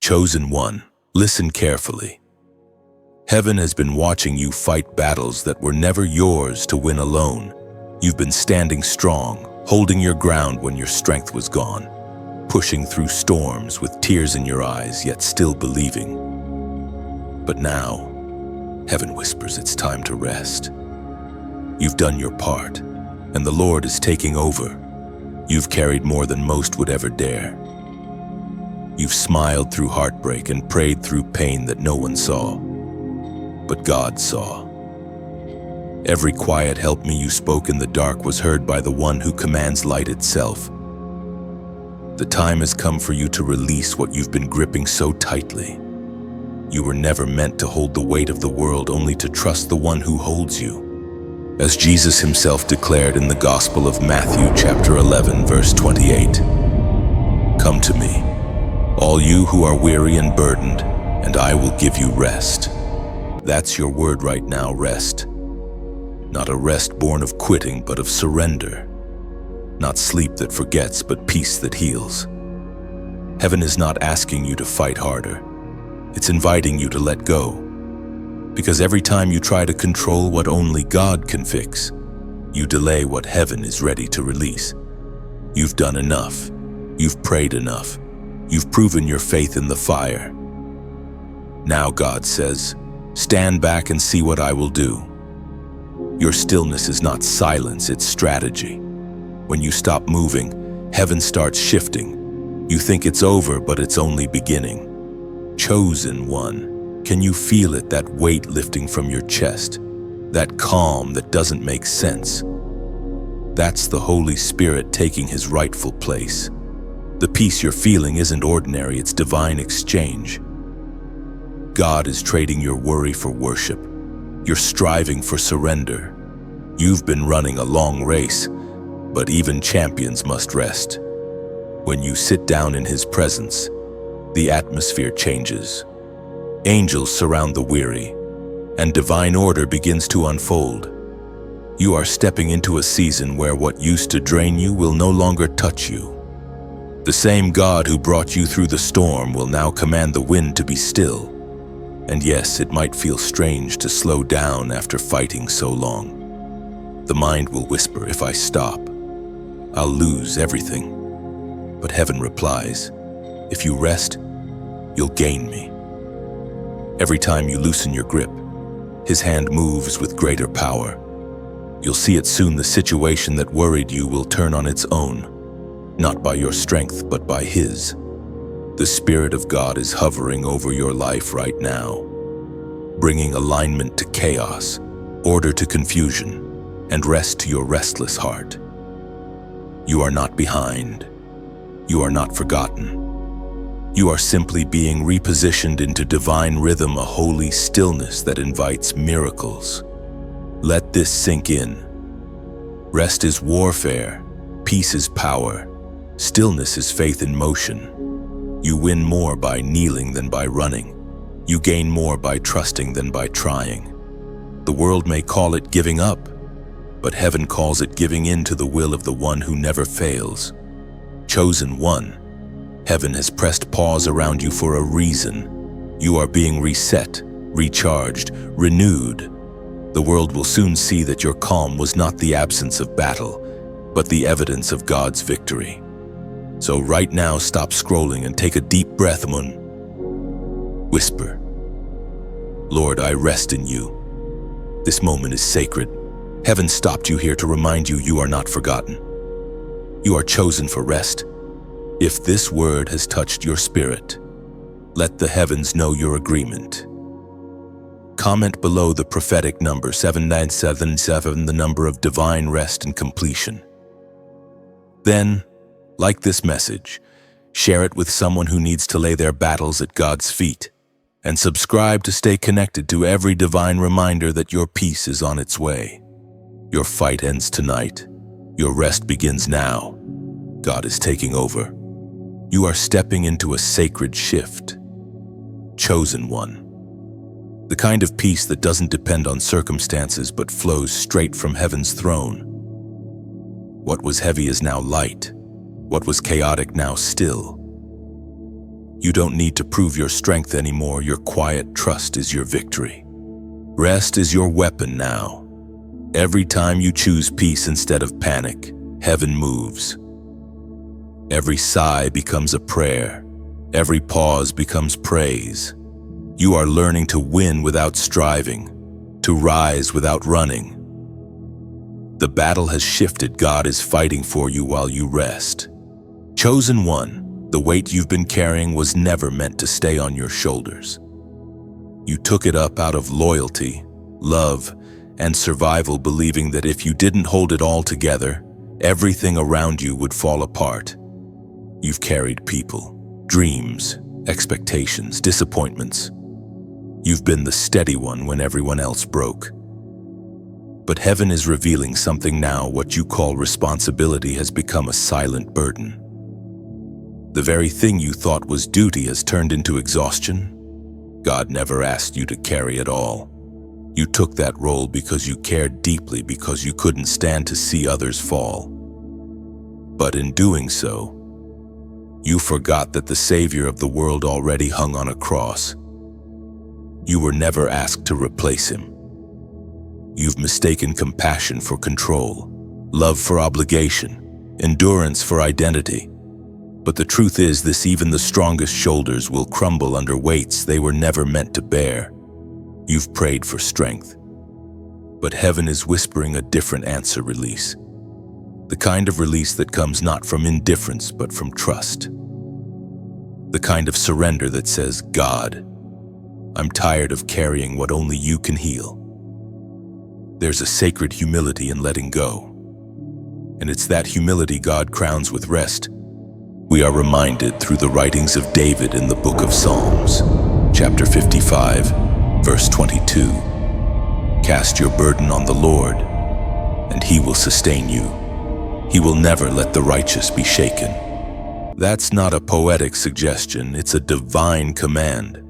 Chosen one, listen carefully. Heaven has been watching you fight battles that were never yours to win alone. You've been standing strong, holding your ground when your strength was gone, pushing through storms with tears in your eyes, yet still believing. But now, heaven whispers it's time to rest. You've done your part, and the Lord is taking over. You've carried more than most would ever dare. You've smiled through heartbreak and prayed through pain that no one saw. But God saw. Every quiet "help me" you spoke in the dark was heard by the one who commands light itself. The time has come for you to release what you've been gripping so tightly. You were never meant to hold the weight of the world, only to trust the one who holds you. As Jesus himself declared in the Gospel of Matthew chapter 11, verse 28, "Come to me, all you who are weary and burdened, and I will give you rest." That's your word right now, rest. Not a rest born of quitting, but of surrender. Not sleep that forgets, but peace that heals. Heaven is not asking you to fight harder. It's inviting you to let go. Because every time you try to control what only God can fix, you delay what heaven is ready to release. You've done enough. You've prayed enough. You've proven your faith in the fire. Now God says, stand back and see what I will do. Your stillness is not silence, it's strategy. When you stop moving, heaven starts shifting. You think it's over, but it's only beginning. Chosen one, can you feel it, that weight lifting from your chest? That calm that doesn't make sense? That's the Holy Spirit taking his rightful place. The peace you're feeling isn't ordinary, it's divine exchange. God is trading your worry for worship. You're striving for surrender. You've been running a long race, but even champions must rest. When you sit down in his presence, the atmosphere changes. Angels surround the weary, and divine order begins to unfold. You are stepping into a season where what used to drain you will no longer touch you. The same God who brought you through the storm will now command the wind to be still. And yes, it might feel strange to slow down after fighting so long. The mind will whisper, if I stop, I'll lose everything. But heaven replies, if you rest, you'll gain me. Every time you loosen your grip, his hand moves with greater power. You'll see it soon. The situation that worried you will turn on its own, not by your strength, but by his. The Spirit of God is hovering over your life right now, bringing alignment to chaos, order to confusion, and rest to your restless heart. You are not behind. You are not forgotten. You are simply being repositioned into divine rhythm, a holy stillness that invites miracles. Let this sink in. Rest is warfare. Peace is power. Stillness is faith in motion. You win more by kneeling than by running. You gain more by trusting than by trying. The world may call it giving up, but heaven calls it giving in to the will of the one who never fails. Chosen one, heaven has pressed pause around you for a reason. You are being reset, recharged, renewed. The world will soon see that your calm was not the absence of battle, but the evidence of God's victory. So right now, stop scrolling and take a deep breath, Whisper, Lord, I rest in you. This moment is sacred. Heaven stopped you here to remind you you are not forgotten. You are chosen for rest. If this word has touched your spirit, let the heavens know your agreement. Comment below the prophetic number 7977, the number of divine rest and completion. Then, like this message, share it with someone who needs to lay their battles at God's feet, and subscribe to stay connected to every divine reminder that your peace is on its way. Your fight ends tonight. Your rest begins now. God is taking over. You are stepping into a sacred shift. Chosen one. The kind of peace that doesn't depend on circumstances but flows straight from heaven's throne. What was heavy is now light. What was chaotic now still. You don't need to prove your strength anymore. Your quiet trust is your victory. Rest is your weapon now. Every time you choose peace instead of panic, heaven moves. Every sigh becomes a prayer. Every pause becomes praise. You are learning to win without striving, to rise without running. The battle has shifted. God is fighting for you while you rest. Chosen one, the weight you've been carrying was never meant to stay on your shoulders. You took it up out of loyalty, love, and survival, believing that if you didn't hold it all together, everything around you would fall apart. You've carried people, dreams, expectations, disappointments. You've been the steady one when everyone else broke. But heaven is revealing something now. What you call responsibility has become a silent burden. The very thing you thought was duty has turned into exhaustion. God never asked you to carry it all. You took that role because you cared deeply, because you couldn't stand to see others fall. But in doing so, you forgot that the Savior of the world already hung on a cross. You were never asked to replace him. You've mistaken compassion for control, love for obligation, endurance for identity. But the truth is this: even the strongest shoulders will crumble under weights they were never meant to bear. You've prayed for strength, but heaven is whispering a different answer: release. The kind of release that comes not from indifference but from trust. The kind of surrender that says, God, I'm tired of carrying what only you can heal. There's a sacred humility in letting go, and it's that humility God crowns with rest. We are reminded through the writings of David in the book of Psalms, chapter 55, verse 22. Cast your burden on the Lord, and he will sustain you. He will never let the righteous be shaken. That's not a poetic suggestion, it's a divine command.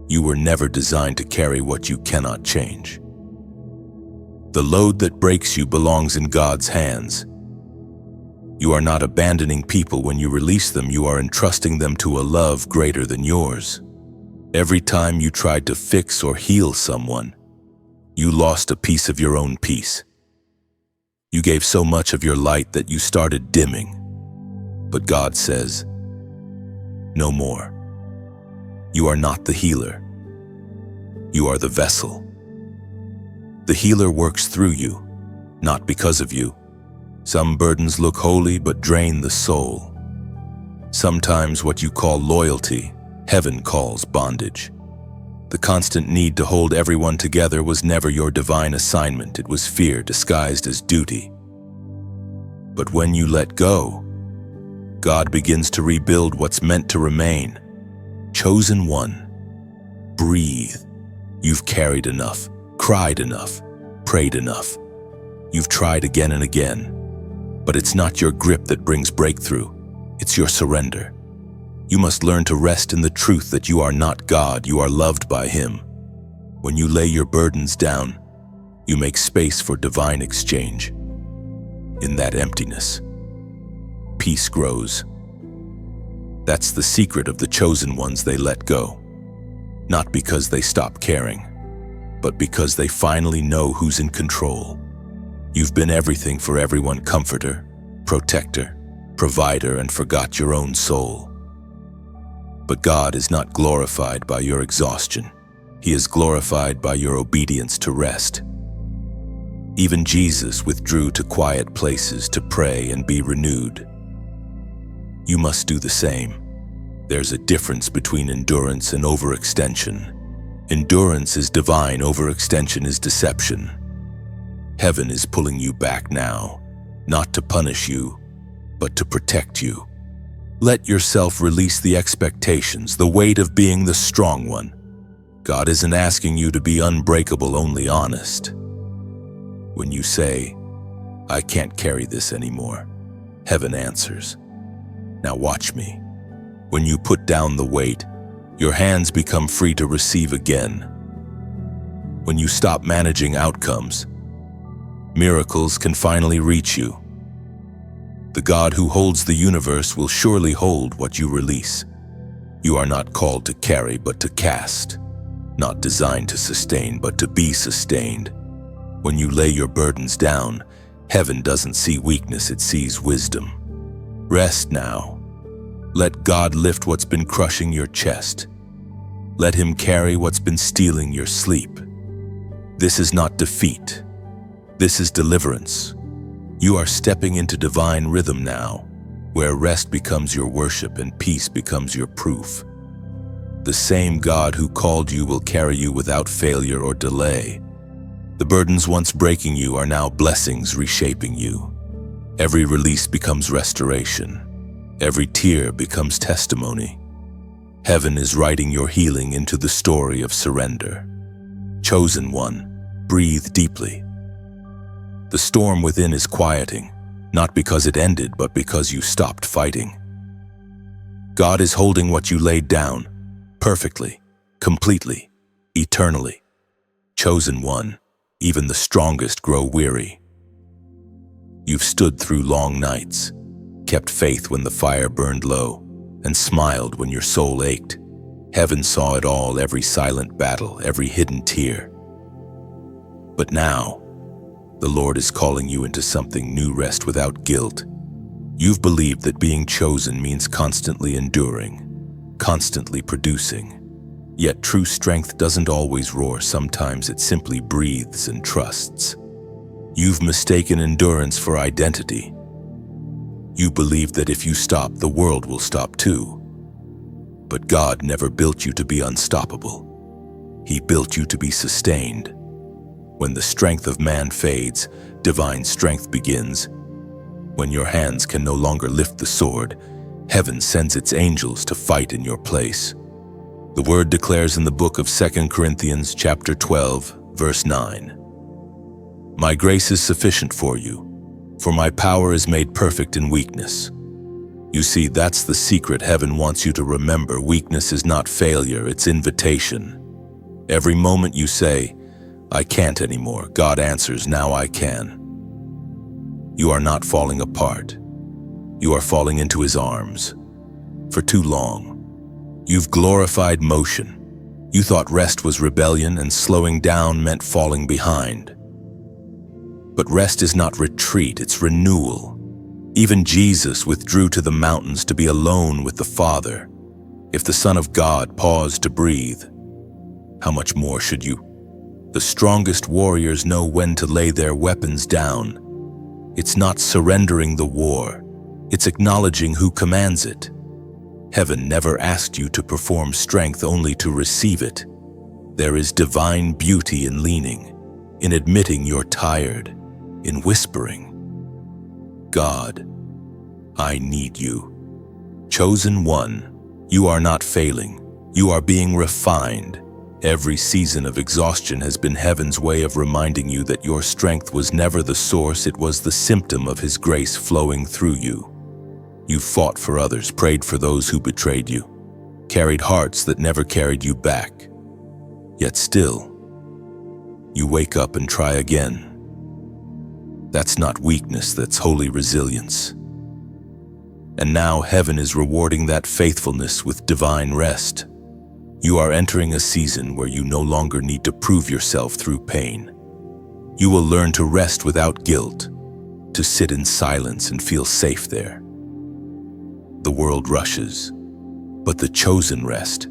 You were never designed to carry what you cannot change. The load that breaks you belongs in God's hands. You are not abandoning people when you release them. You are entrusting them to a love greater than yours. Every time you tried to fix or heal someone, you lost a piece of your own peace. You gave so much of your light that you started dimming. But God says, no more. You are not the healer. You are the vessel. The healer works through you, not because of you. Some burdens look holy but drain the soul. Sometimes what you call loyalty, heaven calls bondage. The constant need to hold everyone together was never your divine assignment. It was fear disguised as duty. But when you let go, God begins to rebuild what's meant to remain. Chosen one, breathe. You've carried enough, cried enough, prayed enough. You've tried again and again. But it's not your grip that brings breakthrough. It's your surrender. You must learn to rest in the truth that you are not God, you are loved by Him. When you lay your burdens down, you make space for divine exchange. In that emptiness, peace grows. That's the secret of the chosen ones. They let go. Not because they stop caring, but because they finally know who's in control. You've been everything for everyone: comforter, protector, provider, and forgot your own soul. But God is not glorified by your exhaustion. He is glorified by your obedience to rest. Even Jesus withdrew to quiet places to pray and be renewed. You must do the same. There's a difference between endurance and overextension. Endurance is divine, overextension is deception. Heaven is pulling you back now, not to punish you, but to protect you. Let yourself release the expectations, the weight of being the strong one. God isn't asking you to be unbreakable, only honest. When you say, I can't carry this anymore, heaven answers. Now watch me. When you put down the weight, your hands become free to receive again. When you stop managing outcomes, miracles can finally reach you. The God who holds the universe will surely hold what you release. You are not called to carry but to cast, not designed to sustain but to be sustained. When you lay your burdens down, heaven doesn't see weakness, it sees wisdom. Rest now. Let God lift what's been crushing your chest. Let Him carry what's been stealing your sleep. This is not defeat. This is deliverance. You are stepping into divine rhythm now, where rest becomes your worship and peace becomes your proof. The same God who called you will carry you without failure or delay. The burdens once breaking you are now blessings reshaping you. Every release becomes restoration. Every tear becomes testimony. Heaven is writing your healing into the story of surrender. Chosen one, breathe deeply. The storm within is quieting, not because it ended, but because you stopped fighting. God is holding what you laid down, perfectly, completely, eternally. Chosen one, even the strongest grow weary. You've stood through long nights, kept faith when the fire burned low, and smiled when your soul ached. Heaven saw it all, every silent battle, every hidden tear. But now, the Lord is calling you into something new, rest without guilt. You've believed that being chosen means constantly enduring, constantly producing. Yet true strength doesn't always roar, sometimes it simply breathes and trusts. You've mistaken endurance for identity. You believe that if you stop, the world will stop too. But God never built you to be unstoppable. He built you to be sustained. When the strength of man fades, divine strength begins. When your hands can no longer lift the sword, heaven sends its angels to fight in your place. The word declares in the book of 2 Corinthians chapter 12, verse 9, "My grace is sufficient for you, for my power is made perfect in weakness." You see, that's the secret heaven wants you to remember. Weakness is not failure, it's invitation. Every moment you say, "I can't anymore," God answers, "Now I can." You are not falling apart. You are falling into His arms. For too long, you've glorified motion. You thought rest was rebellion and slowing down meant falling behind. But rest is not retreat, it's renewal. Even Jesus withdrew to the mountains to be alone with the Father. If the Son of God paused to breathe, how much more should you? The strongest warriors know when to lay their weapons down. It's not surrendering the war, it's acknowledging who commands it. Heaven never asked you to perform strength only to receive it. There is divine beauty in leaning, in admitting you're tired, in whispering, "God, I need you." Chosen one, you are not failing, you are being refined. Every season of exhaustion has been heaven's way of reminding you that your strength was never the source, it was the symptom of His grace flowing through you. You fought for others, prayed for those who betrayed you, carried hearts that never carried you back. Yet still, you wake up and try again. That's not weakness, that's holy resilience. And now heaven is rewarding that faithfulness with divine rest. You are entering a season where you no longer need to prove yourself through pain. You will learn to rest without guilt, to sit in silence and feel safe there. The world rushes, but the chosen rest.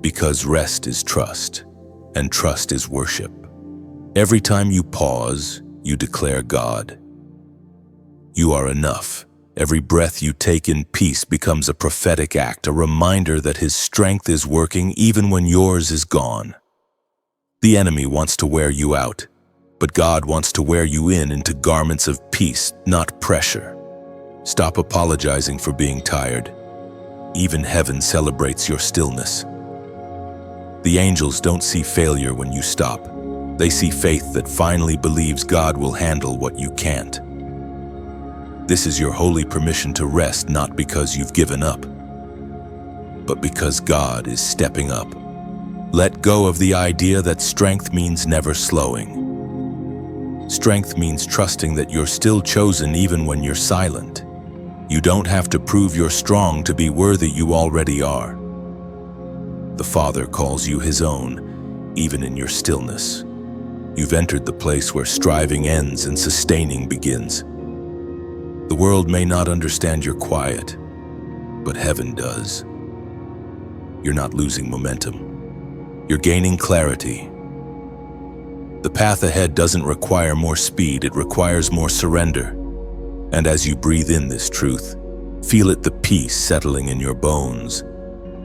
Because rest is trust, and trust is worship. Every time you pause, you declare God. You are enough. Every breath you take in peace becomes a prophetic act, a reminder that His strength is working even when yours is gone. The enemy wants to wear you out, but God wants to wear you into garments of peace, not pressure. Stop apologizing for being tired. Even heaven celebrates your stillness. The angels don't see failure when you stop. They see faith that finally believes God will handle what you can't. This is your holy permission to rest, not because you've given up, but because God is stepping up. Let go of the idea that strength means never slowing. Strength means trusting that you're still chosen even when you're silent. You don't have to prove you're strong to be worthy, you already are. The Father calls you His own, even in your stillness. You've entered the place where striving ends and sustaining begins. The world may not understand your quiet, but heaven does. You're not losing momentum. You're gaining clarity. The path ahead doesn't require more speed, it requires more surrender. And as you breathe in this truth, feel it, the peace settling in your bones,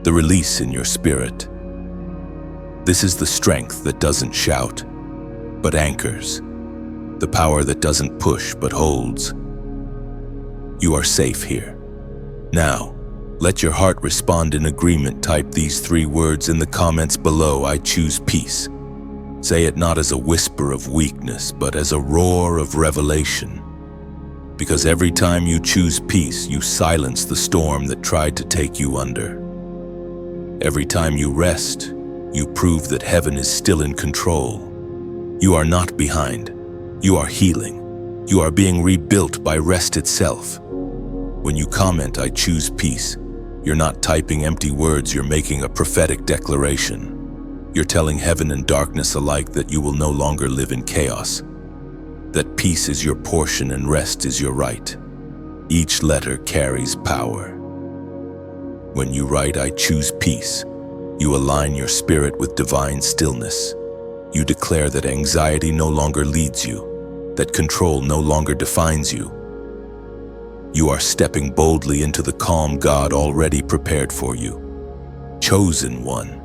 the release in your spirit. This is the strength that doesn't shout, but anchors. The power that doesn't push, but holds. You are safe here. Now, let your heart respond in agreement. Type these 3 words in the comments below. I choose peace. Say it not as a whisper of weakness, but as a roar of revelation. Because every time you choose peace, you silence the storm that tried to take you under. Every time you rest, you prove that heaven is still in control. You are not behind. You are healing. You are being rebuilt by rest itself. When you comment, I choose peace, you're not typing empty words, you're making a prophetic declaration. You're telling heaven and darkness alike that you will no longer live in chaos, that peace is your portion and rest is your right. Each letter carries power. When you write, I choose peace, you align your spirit with divine stillness. You declare that anxiety no longer leads you, that control no longer defines you. You are stepping boldly into the calm God already prepared for you. Chosen one.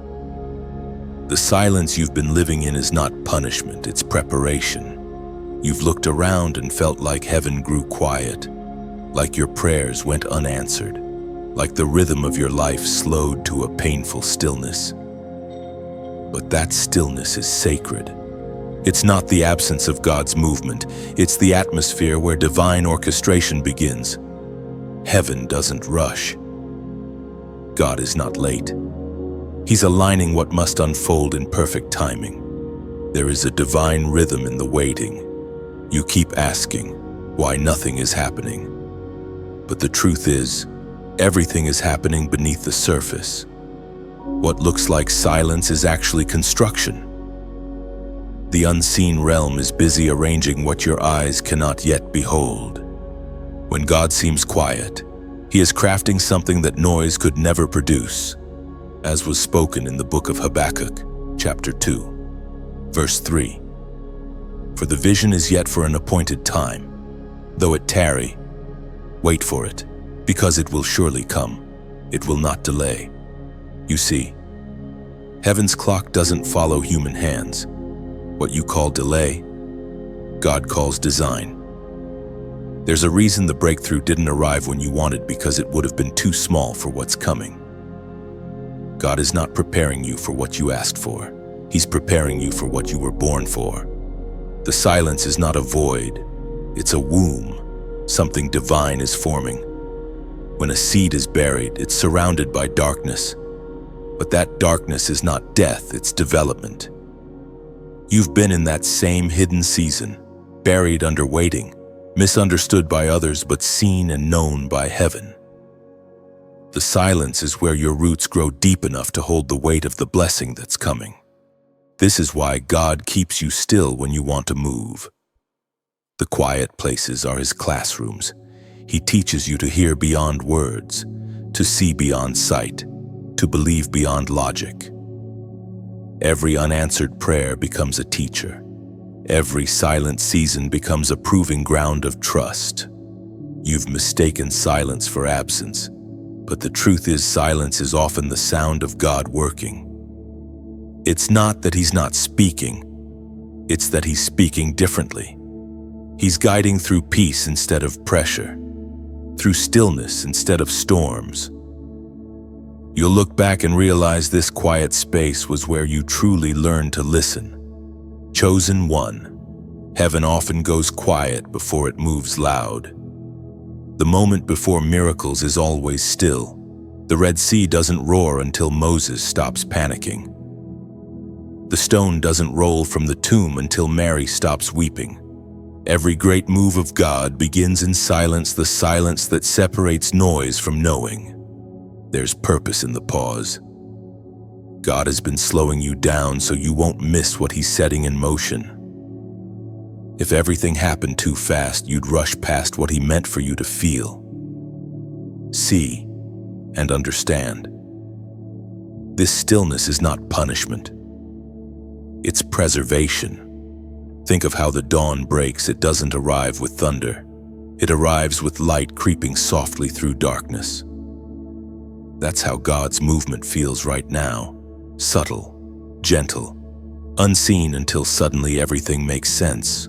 The silence you've been living in is not punishment, it's preparation. You've looked around and felt like heaven grew quiet, like your prayers went unanswered, like the rhythm of your life slowed to a painful stillness. But that stillness is sacred. It's not the absence of God's movement, it's the atmosphere where divine orchestration begins. Heaven doesn't rush. God is not late. He's aligning what must unfold in perfect timing. There is a divine rhythm in the waiting. You keep asking why nothing is happening. But the truth is, everything is happening beneath the surface. What looks like silence is actually construction. The unseen realm is busy arranging what your eyes cannot yet behold. When God seems quiet, He is crafting something that noise could never produce, as was spoken in the book of Habakkuk, chapter 2, verse 3. For the vision is yet for an appointed time. Though it tarry, wait for it, because it will surely come. It will not delay. You see, heaven's clock doesn't follow human hands. What you call delay, God calls design. There's a reason the breakthrough didn't arrive when you wanted, because it would have been too small for what's coming. God is not preparing you for what you asked for. He's preparing you for what you were born for. The silence is not a void, it's a womb. Something divine is forming. When a seed is buried, it's surrounded by darkness. But that darkness is not death, it's development. You've been in that same hidden season, buried under waiting, misunderstood by others but seen and known by heaven. The silence is where your roots grow deep enough to hold the weight of the blessing that's coming. This is why God keeps you still when you want to move. The quiet places are His classrooms. He teaches you to hear beyond words, to see beyond sight, to believe beyond logic. Every unanswered prayer becomes a teacher. Every silent season becomes a proving ground of trust. You've mistaken silence for absence, but the truth is silence is often the sound of God working. It's not that He's not speaking, it's that He's speaking differently. He's guiding through peace instead of pressure, through stillness instead of storms. You'll look back and realize this quiet space was where you truly learned to listen. Chosen one. Heaven often goes quiet before it moves loud. The moment before miracles is always still. The Red Sea doesn't roar until Moses stops panicking. The stone doesn't roll from the tomb until Mary stops weeping. Every great move of God begins in silence, the silence that separates noise from knowing. There's purpose in the pause. God has been slowing you down so you won't miss what He's setting in motion. If everything happened too fast, you'd rush past what He meant for you to feel, see, and understand. This stillness is not punishment. It's preservation. Think of how the dawn breaks. It doesn't arrive with thunder. It arrives with light creeping softly through darkness. That's how God's movement feels right now. Subtle, gentle, unseen until suddenly everything makes sense.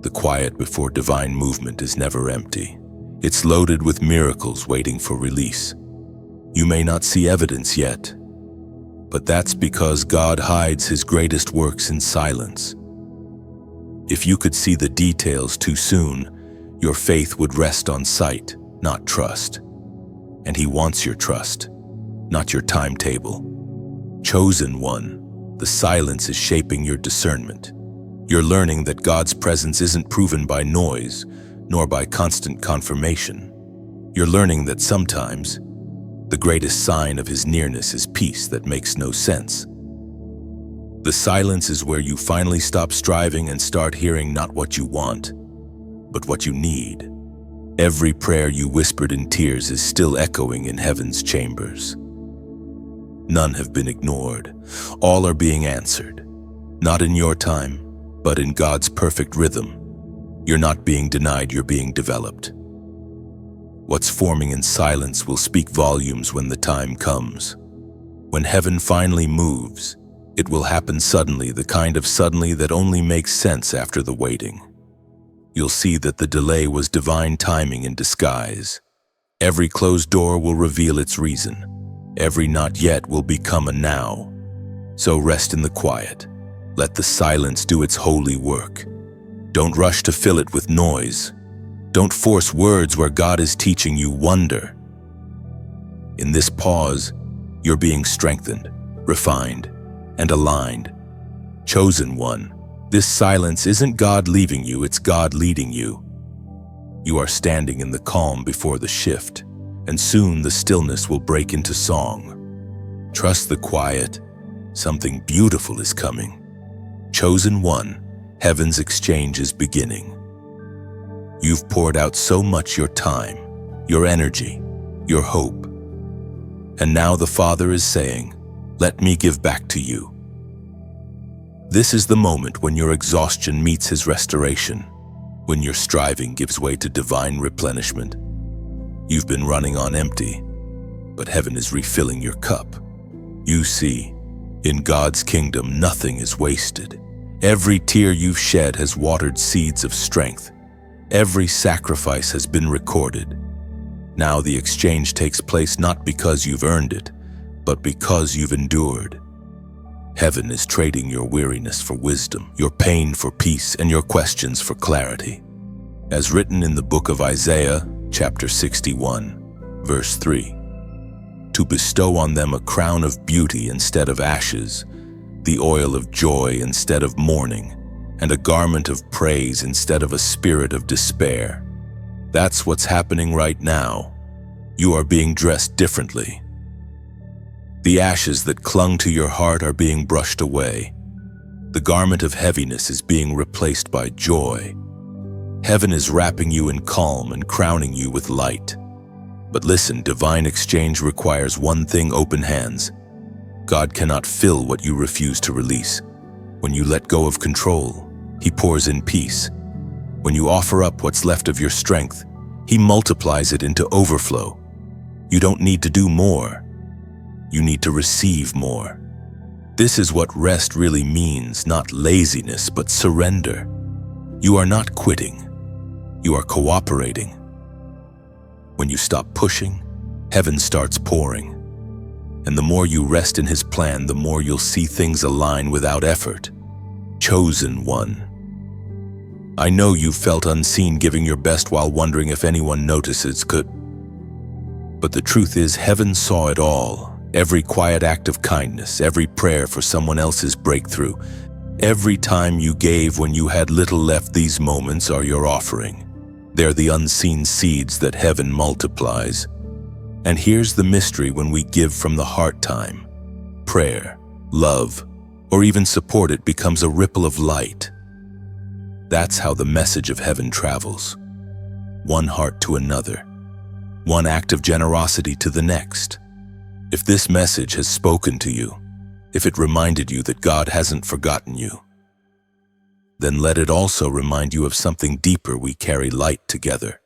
The quiet before divine movement is never empty. It's loaded with miracles waiting for release. You may not see evidence yet, but that's because God hides His greatest works in silence. If you could see the details too soon, your faith would rest on sight, not trust. And He wants your trust, not your timetable. Chosen one, the silence is shaping your discernment. You're learning that God's presence isn't proven by noise, nor by constant confirmation. You're learning that sometimes the greatest sign of His nearness is peace that makes no sense. The silence is where you finally stop striving and start hearing not what you want, but what you need. Every prayer you whispered in tears is still echoing in heaven's chambers. None have been ignored. All are being answered. Not in your time, but in God's perfect rhythm. You're not being denied, you're being developed. What's forming in silence will speak volumes when the time comes. When heaven finally moves, it will happen suddenly, the kind of suddenly that only makes sense after the waiting. You'll see that the delay was divine timing in disguise. Every closed door will reveal its reason. Every not yet will become a now. So rest in the quiet. Let the silence do its holy work. Don't rush to fill it with noise. Don't force words where God is teaching you wonder. In this pause, you're being strengthened, refined, and aligned. Chosen one, this silence isn't God leaving you, it's God leading you. You are standing in the calm before the shift, and soon the stillness will break into song. Trust the quiet. Something beautiful is coming. Chosen one, heaven's exchange is beginning. You've poured out so much, your time, your energy, your hope. And now the Father is saying, "Let me give back to you." This is the moment when your exhaustion meets His restoration, when your striving gives way to divine replenishment. You've been running on empty, but heaven is refilling your cup. You see, in God's kingdom, nothing is wasted. Every tear you've shed has watered seeds of strength. Every sacrifice has been recorded. Now the exchange takes place not because you've earned it, but because you've endured. Heaven is trading your weariness for wisdom, your pain for peace, and your questions for clarity. As written in the book of Isaiah, chapter 61, verse 3, to bestow on them a crown of beauty instead of ashes, the oil of joy instead of mourning, and a garment of praise instead of a spirit of despair. That's what's happening right now. You are being dressed differently. The ashes that clung to your heart are being brushed away. The garment of heaviness is being replaced by joy. Heaven is wrapping you in calm and crowning you with light. But listen, divine exchange requires one thing: open hands. God cannot fill what you refuse to release. When you let go of control, He pours in peace. When you offer up what's left of your strength, He multiplies it into overflow. You don't need to do more. You need to receive more. This is what rest really means, not laziness, but surrender. You are not quitting. You are cooperating. When you stop pushing, heaven starts pouring. And the more you rest in His plan, the more you'll see things align without effort. Chosen one. I know you've felt unseen, giving your best while wondering if anyone notices. But the truth is, heaven saw it all. Every quiet act of kindness, every prayer for someone else's breakthrough, Every time you gave when you had little left, these moments are your offering. They're the unseen seeds that heaven multiplies. And here's the mystery: when we give from the heart, time, prayer, love, or even support, it becomes a ripple of light. That's how the message of heaven travels. One heart to another, one act of generosity to the next. If this message has spoken to you, if it reminded you that God hasn't forgotten you, then let it also remind you of something deeper: we carry light together.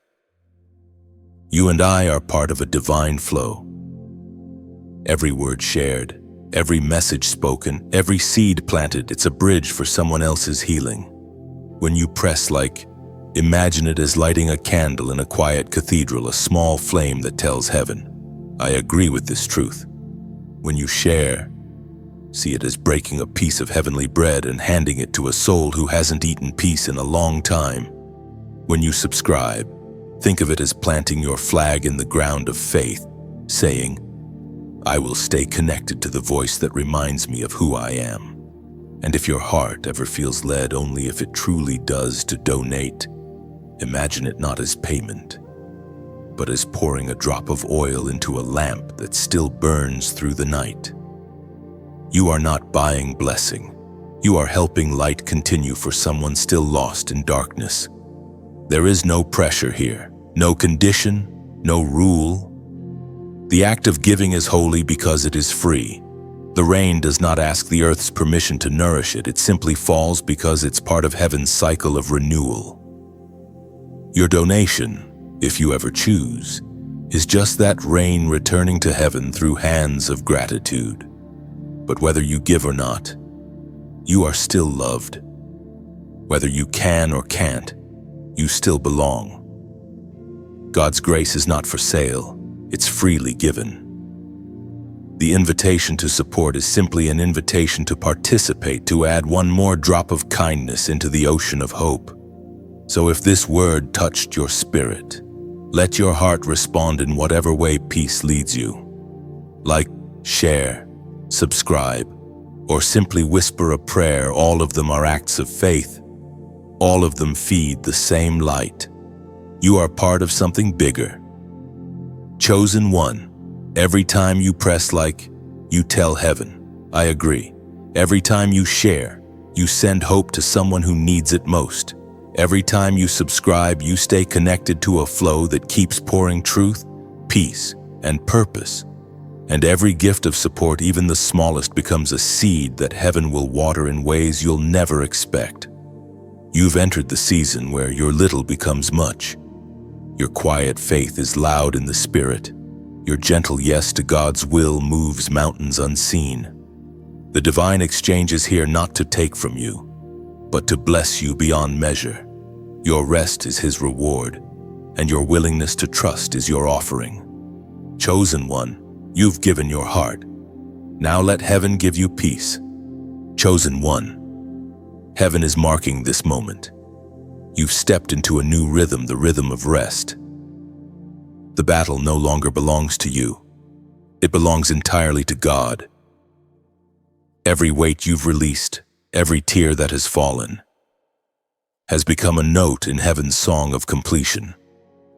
You and I are part of a divine flow. Every word shared, every message spoken, every seed planted, it's a bridge for someone else's healing. When you press like, imagine it as lighting a candle in a quiet cathedral, a small flame that tells heaven, I agree with this truth. When you share, see it as breaking a piece of heavenly bread and handing it to a soul who hasn't eaten peace in a long time. When you subscribe, think of it as planting your flag in the ground of faith, saying, I will stay connected to the voice that reminds me of who I am. And if your heart ever feels led, only if it truly does, to donate, imagine it not as payment, but as pouring a drop of oil into a lamp that still burns through the night. You are not buying blessing. You are helping light continue for someone still lost in darkness. There is no pressure here, no condition, no rule. The act of giving is holy because it is free. The rain does not ask the earth's permission to nourish it. It simply falls because it's part of heaven's cycle of renewal. Your donation, if you ever choose, is just that rain returning to heaven through hands of gratitude. But whether you give or not, you are still loved. Whether you can or can't, you still belong. God's grace is not for sale, it's freely given. The invitation to support is simply an invitation to participate, to add one more drop of kindness into the ocean of hope. So if this word touched your spirit, let your heart respond in whatever way peace leads you. Like, share, subscribe, or simply whisper a prayer. All of them are acts of faith. All of them feed the same light. You are part of something bigger. Chosen one. Every time you press like, you tell heaven, I agree. Every time you share, you send hope to someone who needs it most. Every time you subscribe, you stay connected to a flow that keeps pouring truth, peace, and purpose. And every gift of support, even the smallest, becomes a seed that heaven will water in ways you'll never expect. You've entered the season where your little becomes much. Your quiet faith is loud in the spirit. Your gentle yes to God's will moves mountains unseen. The divine exchange is here not to take from you, but to bless you beyond measure. Your rest is His reward, and your willingness to trust is your offering. Chosen one, you've given your heart. Now let heaven give you peace. Chosen one, heaven is marking this moment. You've stepped into a new rhythm, the rhythm of rest. The battle no longer belongs to you. It belongs entirely to God. Every weight you've released, every tear that has fallen, has become a note in heaven's song of completion.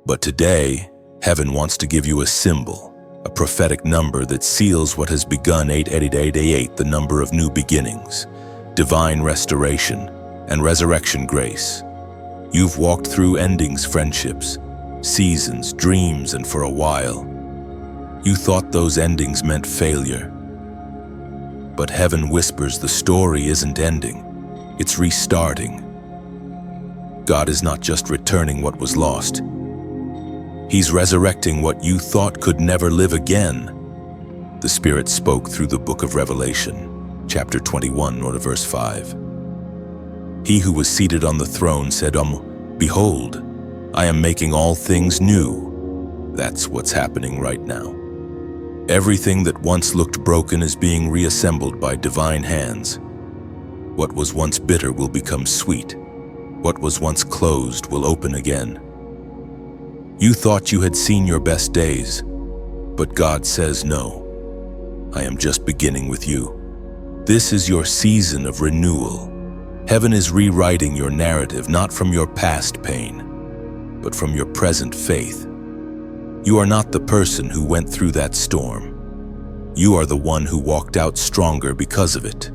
But today, heaven wants to give you a symbol, a prophetic number that seals what has begun. 88888, the number of new beginnings, divine restoration, and resurrection grace. You've walked through endings, friendships, seasons, dreams, and for a while, you thought those endings meant failure. But heaven whispers the story isn't ending, it's restarting. God is not just returning what was lost. He's resurrecting what you thought could never live again. The Spirit spoke through the book of Revelation, chapter 21, or verse 5. He who was seated on the throne said, Behold, I am making all things new. That's what's happening right now. Everything that once looked broken is being reassembled by divine hands. What was once bitter will become sweet. What was once closed will open again. You thought you had seen your best days, but God says no. I am just beginning with you. This is your season of renewal. Heaven is rewriting your narrative not from your past pain, but from your present faith. You are not the person who went through that storm. You are the one who walked out stronger because of it.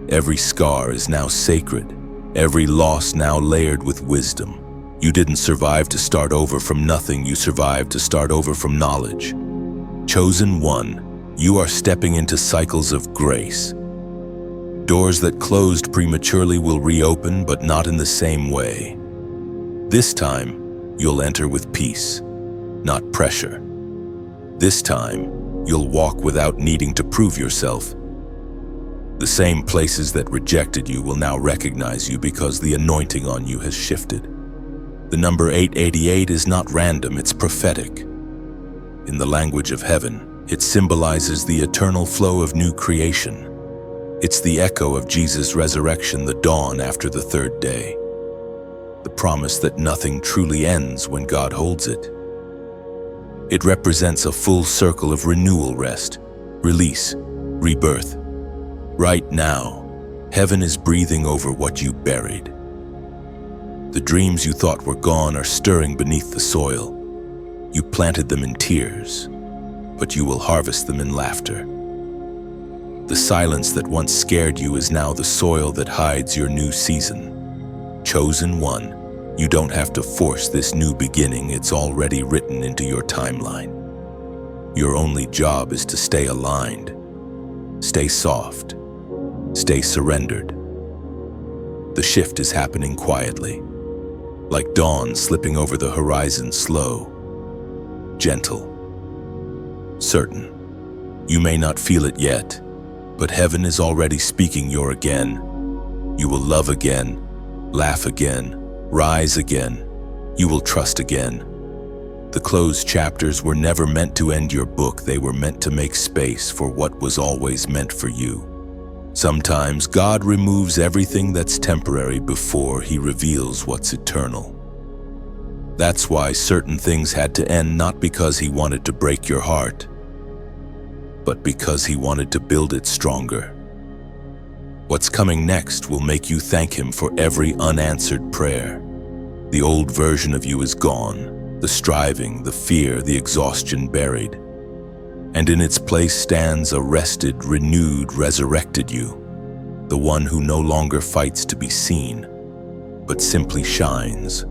Every scar is now sacred, every loss now layered with wisdom. You didn't survive to start over from nothing, you survived to start over from knowledge. Chosen one, you are stepping into cycles of grace. Doors that closed prematurely will reopen, but not in the same way. This time, you'll enter with peace, not pressure. This time, you'll walk without needing to prove yourself. The same places that rejected you will now recognize you because the anointing on you has shifted. The number 888 is not random, it's prophetic. In the language of heaven, it symbolizes the eternal flow of new creation. It's the echo of Jesus' resurrection, the dawn after the third day. The promise that nothing truly ends when God holds it. It represents a full circle of renewal, rest, release, rebirth. Right now, heaven is breathing over what you buried. The dreams you thought were gone are stirring beneath the soil. You planted them in tears, but you will harvest them in laughter. The silence that once scared you is now the soil that hides your new season. Chosen one, you don't have to force this new beginning, it's already written into your timeline. Your only job is to stay aligned, stay soft, stay surrendered. The shift is happening quietly, like dawn slipping over the horizon, slow, gentle, certain. You may not feel it yet, but heaven is already speaking your again. You will love again, laugh again, rise again. You will trust again. The closed chapters were never meant to end your book, they were meant to make space for what was always meant for you. Sometimes God removes everything that's temporary before He reveals what's eternal. That's why certain things had to end, not because He wanted to break your heart, but because He wanted to build it stronger. What's coming next will make you thank Him for every unanswered prayer. The old version of you is gone, the striving, the fear, the exhaustion buried. And in its place stands a rested, renewed, resurrected you, the one who no longer fights to be seen, but simply shines,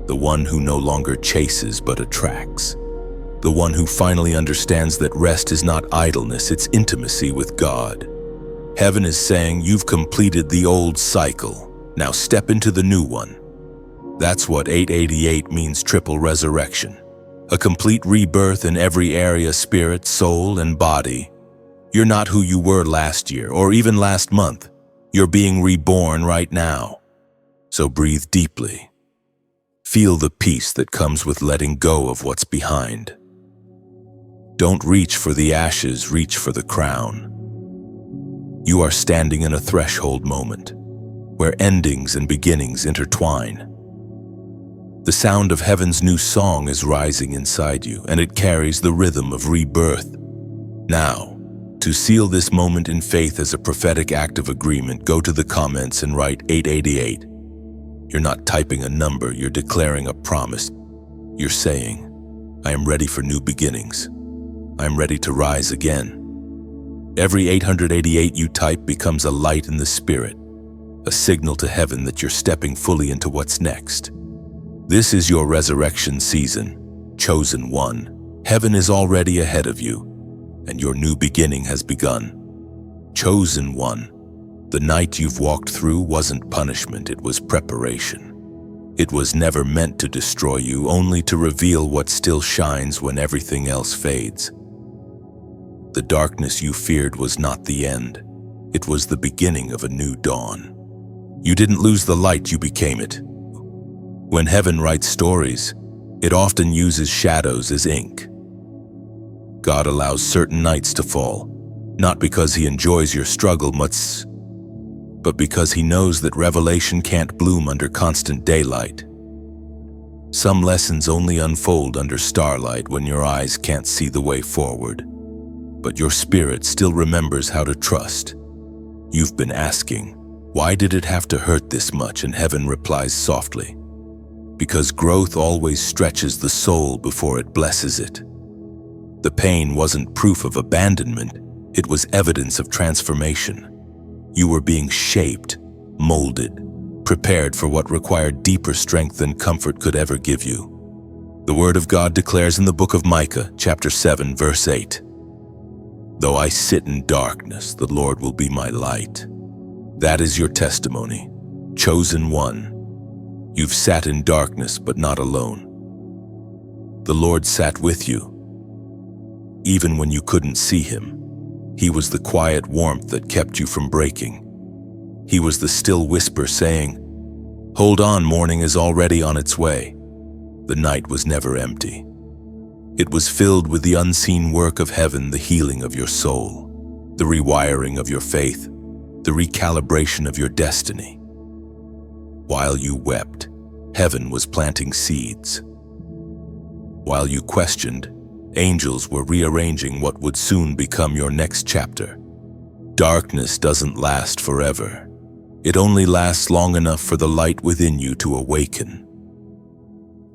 the one who no longer chases but attracts. The one who finally understands that rest is not idleness, it's intimacy with God. Heaven is saying, you've completed the old cycle, now step into the new one. That's what 888 means, triple resurrection. A complete rebirth in every area, spirit, soul, and body. You're not who you were last year, or even last month. You're being reborn right now. So breathe deeply. Feel the peace that comes with letting go of what's behind. Don't reach for the ashes, reach for the crown. You are standing in a threshold moment, where endings and beginnings intertwine. The sound of heaven's new song is rising inside you, and it carries the rhythm of rebirth. Now, to seal this moment in faith as a prophetic act of agreement, go to the comments and write 888. You're not typing a number, you're declaring a promise. You're saying, I am ready for new beginnings. I am ready to rise again. Every 888 you type becomes a light in the spirit, a signal to heaven that you're stepping fully into what's next. This is your resurrection season, chosen one. Heaven is already ahead of you, and your new beginning has begun. Chosen one, the night you've walked through wasn't punishment, it was preparation. It was never meant to destroy you, only to reveal what still shines when everything else fades. The darkness you feared was not the end. It was the beginning of a new dawn. You didn't lose the light, you became it. When heaven writes stories, it often uses shadows as ink. God allows certain nights to fall, not because He enjoys your struggle much, but because He knows that revelation can't bloom under constant daylight. Some lessons only unfold under starlight when your eyes can't see the way forward. But your spirit still remembers how to trust. You've been asking, Why did it have to hurt this much? And heaven replies softly, because growth always stretches the soul before it blesses it. The pain wasn't proof of abandonment, it was evidence of transformation. You were being shaped, molded, prepared for what required deeper strength than comfort could ever give you. The Word of God declares in the book of Micah, chapter 7, verse 8, "Though I sit in darkness, the Lord will be my light." That is your testimony, chosen one. You've sat in darkness, but not alone. The Lord sat with you. Even when you couldn't see Him, He was the quiet warmth that kept you from breaking. He was the still whisper saying, "Hold on, morning is already on its way." The night was never empty. It was filled with the unseen work of heaven, the healing of your soul, the rewiring of your faith, the recalibration of your destiny. While you wept, heaven was planting seeds. While you questioned, angels were rearranging what would soon become your next chapter. Darkness doesn't last forever. It only lasts long enough for the light within you to awaken.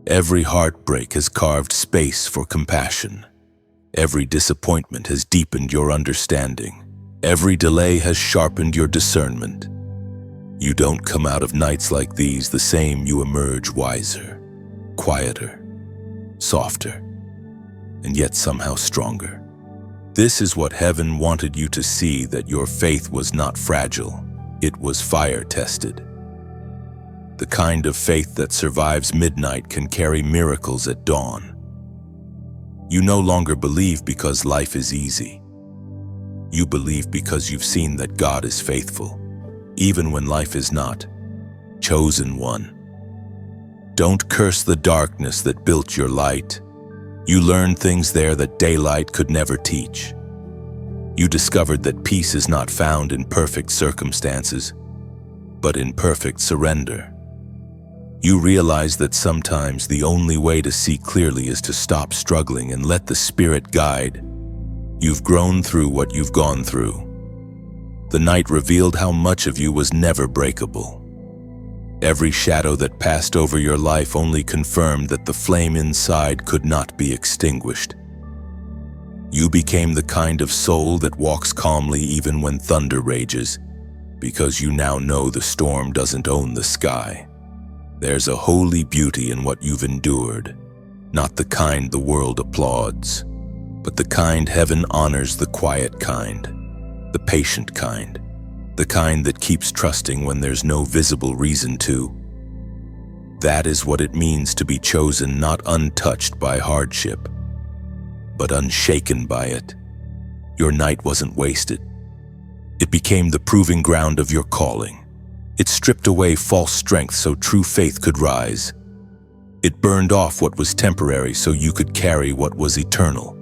Every heartbreak has carved space for compassion. Every disappointment has deepened your understanding. Every delay has sharpened your discernment. You don't come out of nights like these the same. You emerge wiser, quieter, softer, and yet somehow stronger. This is what heaven wanted you to see, that your faith was not fragile, it was fire-tested. The kind of faith that survives midnight can carry miracles at dawn. You no longer believe because life is easy. You believe because you've seen that God is faithful, even when life is not. Chosen one. Don't curse the darkness that built your light. You learned things there that daylight could never teach. You discovered that peace is not found in perfect circumstances, but in perfect surrender. You realize that sometimes the only way to see clearly is to stop struggling and let the Spirit guide. You've grown through what you've gone through. The night revealed how much of you was never breakable. Every shadow that passed over your life only confirmed that the flame inside could not be extinguished. You became the kind of soul that walks calmly even when thunder rages, because you now know the storm doesn't own the sky. There's a holy beauty in what you've endured, not the kind the world applauds, but the kind heaven honors, the quiet kind, the patient kind, the kind that keeps trusting when there's no visible reason to. That is what it means to be chosen, not untouched by hardship, but unshaken by it. Your night wasn't wasted. It became the proving ground of your calling. It stripped away false strength so true faith could rise. It burned off what was temporary so you could carry what was eternal.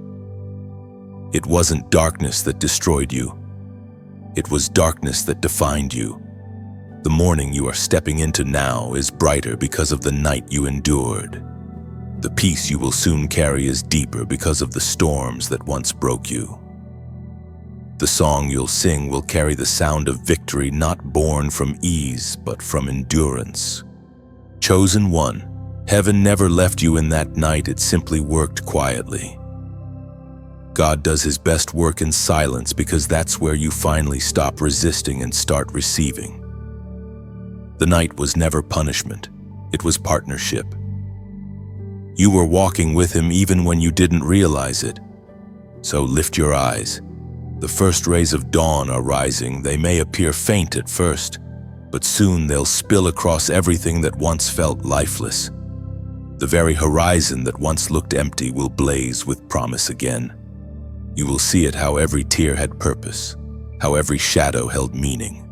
It wasn't darkness that destroyed you. It was darkness that defined you. The morning you are stepping into now is brighter because of the night you endured. The peace you will soon carry is deeper because of the storms that once broke you. The song you'll sing will carry the sound of victory, not born from ease, but from endurance. Chosen one, heaven never left you in that night, it simply worked quietly. God does His best work in silence because that's where you finally stop resisting and start receiving. The night was never punishment, it was partnership. You were walking with Him even when you didn't realize it. So lift your eyes. The first rays of dawn are rising. They may appear faint at first, but soon they'll spill across everything that once felt lifeless. The very horizon that once looked empty will blaze with promise again. You will see it how every tear had purpose, how every shadow held meaning.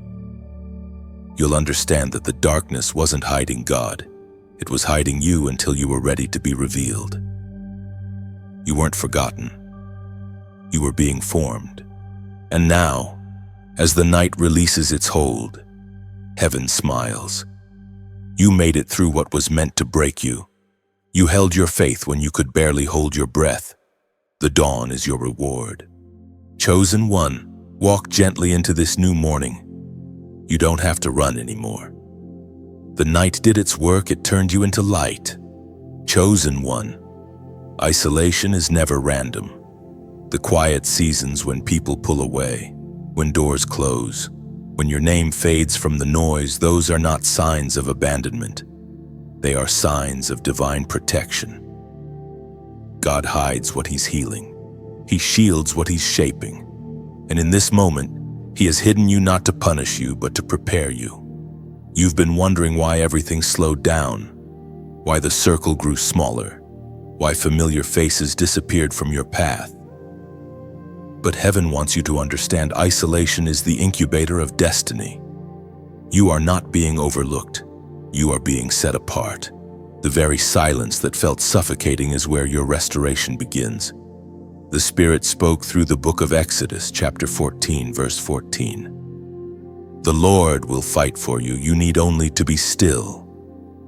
You'll understand that the darkness wasn't hiding God. It was hiding you until you were ready to be revealed. You weren't forgotten. You were being formed. And now, as the night releases its hold, heaven smiles. You made it through what was meant to break you. You held your faith when you could barely hold your breath. The dawn is your reward. Chosen one, walk gently into this new morning. You don't have to run anymore. The night did its work, it turned you into light. Chosen one. Isolation is never random. The quiet seasons when people pull away, when doors close, when your name fades from the noise, those are not signs of abandonment. They are signs of divine protection. God hides what He's healing. He shields what He's shaping. And in this moment, He has hidden you not to punish you, but to prepare you. You've been wondering why everything slowed down, why the circle grew smaller, why familiar faces disappeared from your path. But heaven wants you to understand isolation is the incubator of destiny. You are not being overlooked. You are being set apart. The very silence that felt suffocating is where your restoration begins. The Spirit spoke through the book of Exodus, chapter 14, verse 14. The Lord will fight for you. You need only to be still.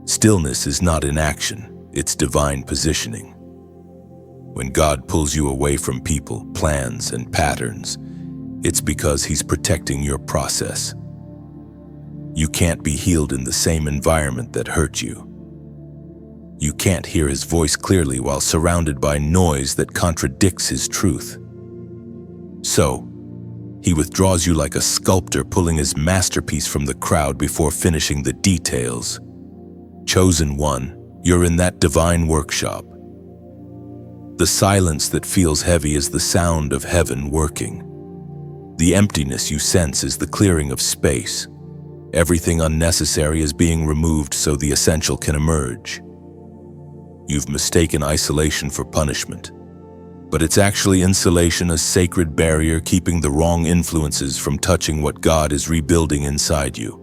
Stillness is not inaction, it's divine positioning. When God pulls you away from people, plans, and patterns, it's because He's protecting your process. You can't be healed in the same environment that hurt you. You can't hear His voice clearly while surrounded by noise that contradicts His truth. So, He withdraws you like a sculptor pulling his masterpiece from the crowd before finishing the details. Chosen one, you're in that divine workshop. The silence that feels heavy is the sound of heaven working. The emptiness you sense is the clearing of space. Everything unnecessary is being removed so the essential can emerge. You've mistaken isolation for punishment, but it's actually insulation, a sacred barrier keeping the wrong influences from touching what God is rebuilding inside you.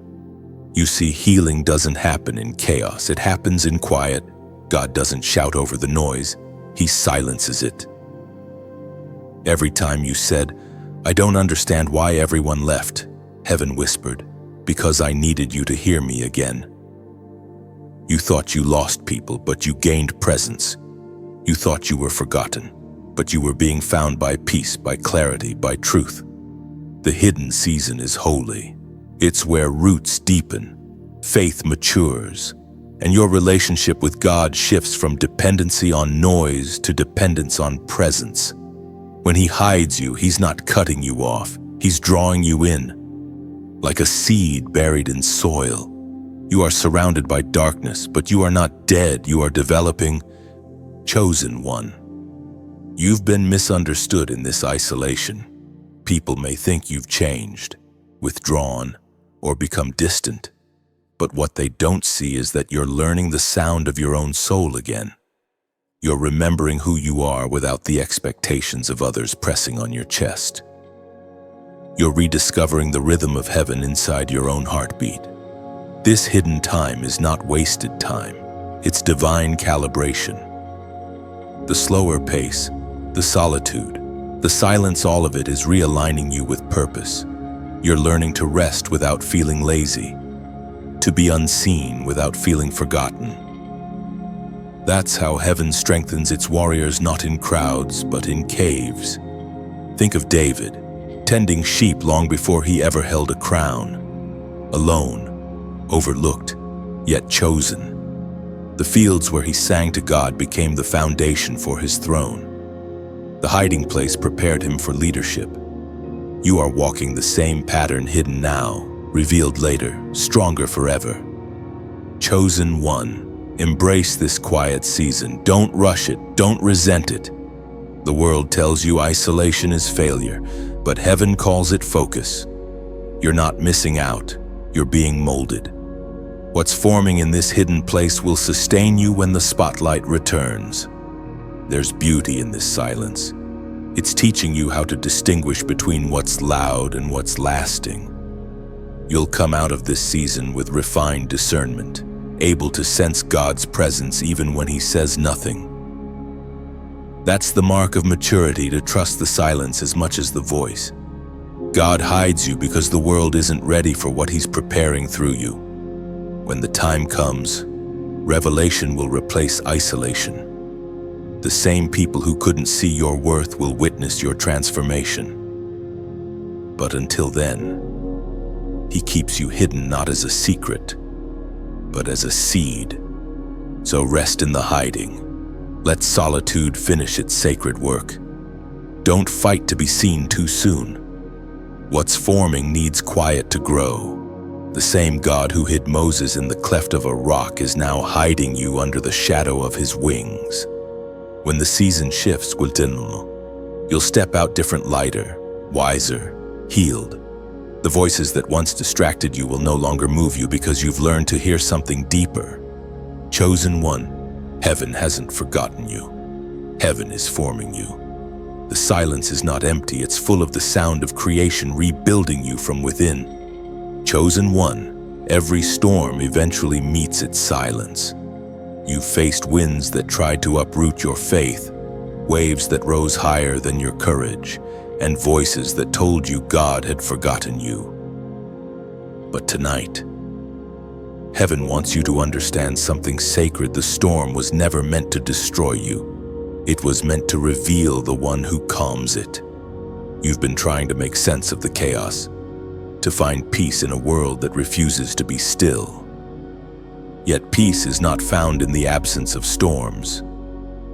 You see, healing doesn't happen in chaos, it happens in quiet. God doesn't shout over the noise, He silences it. Every time you said, "I don't understand why everyone left," heaven whispered, "Because I needed you to hear me again." You thought you lost people, but you gained presence. You thought you were forgotten, but you were being found by peace, by clarity, by truth. The hidden season is holy. It's where roots deepen, faith matures, and your relationship with God shifts from dependency on noise to dependence on presence. When He hides you, He's not cutting you off. He's drawing you in. Like a seed buried in soil. You are surrounded by darkness, but you are not dead. You are developing. Chosen one. You've been misunderstood in this isolation. People may think you've changed, withdrawn, or become distant. But what they don't see is that you're learning the sound of your own soul again. You're remembering who you are without the expectations of others pressing on your chest. You're rediscovering the rhythm of heaven inside your own heartbeat. This hidden time is not wasted time. It's divine calibration. The slower pace, the solitude, the silence, all of it is realigning you with purpose. You're learning to rest without feeling lazy, to be unseen without feeling forgotten. That's how heaven strengthens its warriors, not in crowds, but in caves. Think of David, tending sheep long before he ever held a crown. Alone, overlooked, yet chosen. The fields where he sang to God became the foundation for his throne. The hiding place prepared him for leadership. You are walking the same pattern, hidden now, revealed later, stronger forever. Chosen one, embrace this quiet season. Don't rush it, don't resent it. The world tells you isolation is failure, but heaven calls it focus. You're not missing out, you're being molded. What's forming in this hidden place will sustain you when the spotlight returns. There's beauty in this silence. It's teaching you how to distinguish between what's loud and what's lasting. You'll come out of this season with refined discernment, able to sense God's presence even when He says nothing. That's the mark of maturity, to trust the silence as much as the voice. God hides you because the world isn't ready for what He's preparing through you. When the time comes, revelation will replace isolation. The same people who couldn't see your worth will witness your transformation. But until then, He keeps you hidden not as a secret, but as a seed. So rest in the hiding. Let solitude finish its sacred work. Don't fight to be seen too soon. What's forming needs quiet to grow. The same God who hid Moses in the cleft of a rock is now hiding you under the shadow of his wings. When the season shifts, you'll step out different, lighter, wiser, healed. The voices that once distracted you will no longer move you because you've learned to hear something deeper. Chosen one, heaven hasn't forgotten you. Heaven is forming you. The silence is not empty, it's full of the sound of creation rebuilding you from within. Chosen one, every storm eventually meets its silence. You've faced winds that tried to uproot your faith, waves that rose higher than your courage, and voices that told you God had forgotten you. But tonight, heaven wants you to understand something sacred. The storm was never meant to destroy you. It was meant to reveal the one who calms it. You've been trying to make sense of the chaos, to find peace in a world that refuses to be still. Yet peace is not found in the absence of storms.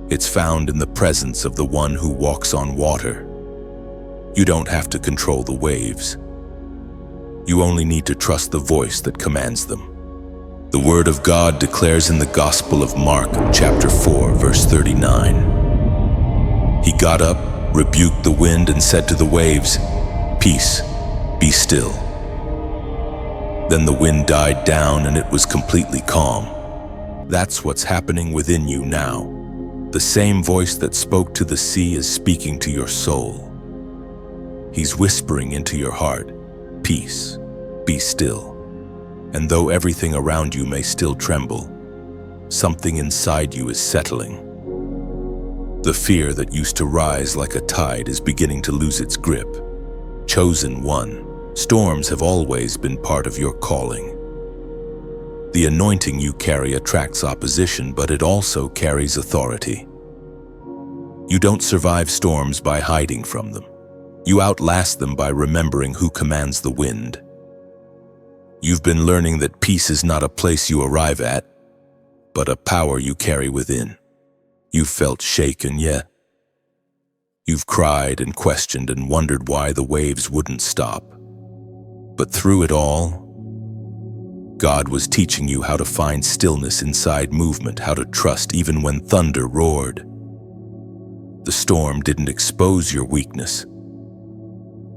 It's found in the presence of the one who walks on water. You don't have to control the waves. You only need to trust the voice that commands them. The Word of God declares in the Gospel of Mark, chapter 4, verse 39. He got up, rebuked the wind, and said to the waves, "Peace, be still." Then the wind died down and it was completely calm. That's what's happening within you now. The same voice that spoke to the sea is speaking to your soul. He's whispering into your heart, "Peace, be still." And though everything around you may still tremble, something inside you is settling. The fear that used to rise like a tide is beginning to lose its grip. Chosen one, storms have always been part of your calling. The anointing you carry attracts opposition, but it also carries authority. You don't survive storms by hiding from them. You outlast them by remembering who commands the wind. You've been learning that peace is not a place you arrive at, but a power you carry within. You've felt shaken, yet you've cried and questioned and wondered why the waves wouldn't stop. But through it all, God was teaching you how to find stillness inside movement, how to trust even when thunder roared. The storm didn't expose your weakness.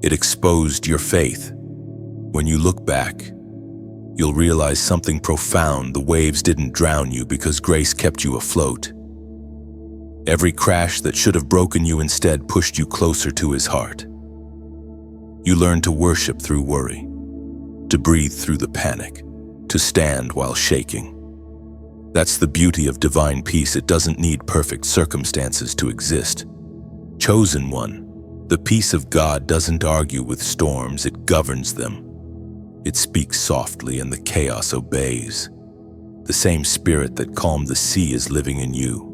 It exposed your faith. When you look back, you'll realize something profound. The waves didn't drown you because grace kept you afloat. Every crash that should have broken you instead pushed you closer to his heart. You learned to worship through worry, to breathe through the panic, to stand while shaking. That's the beauty of divine peace. It doesn't need perfect circumstances to exist. Chosen one, the peace of God doesn't argue with storms, it governs them. It speaks softly and the chaos obeys. The same spirit that calmed the sea is living in you.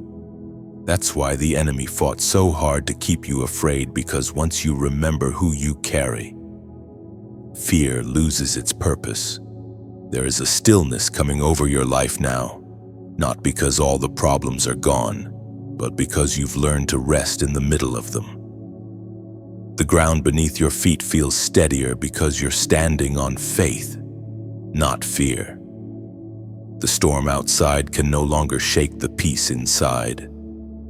That's why the enemy fought so hard to keep you afraid, because once you remember who you carry, fear loses its purpose. There is a stillness coming over your life now, not because all the problems are gone, but because you've learned to rest in the middle of them. The ground beneath your feet feels steadier because you're standing on faith, not fear. The storm outside can no longer shake the peace inside.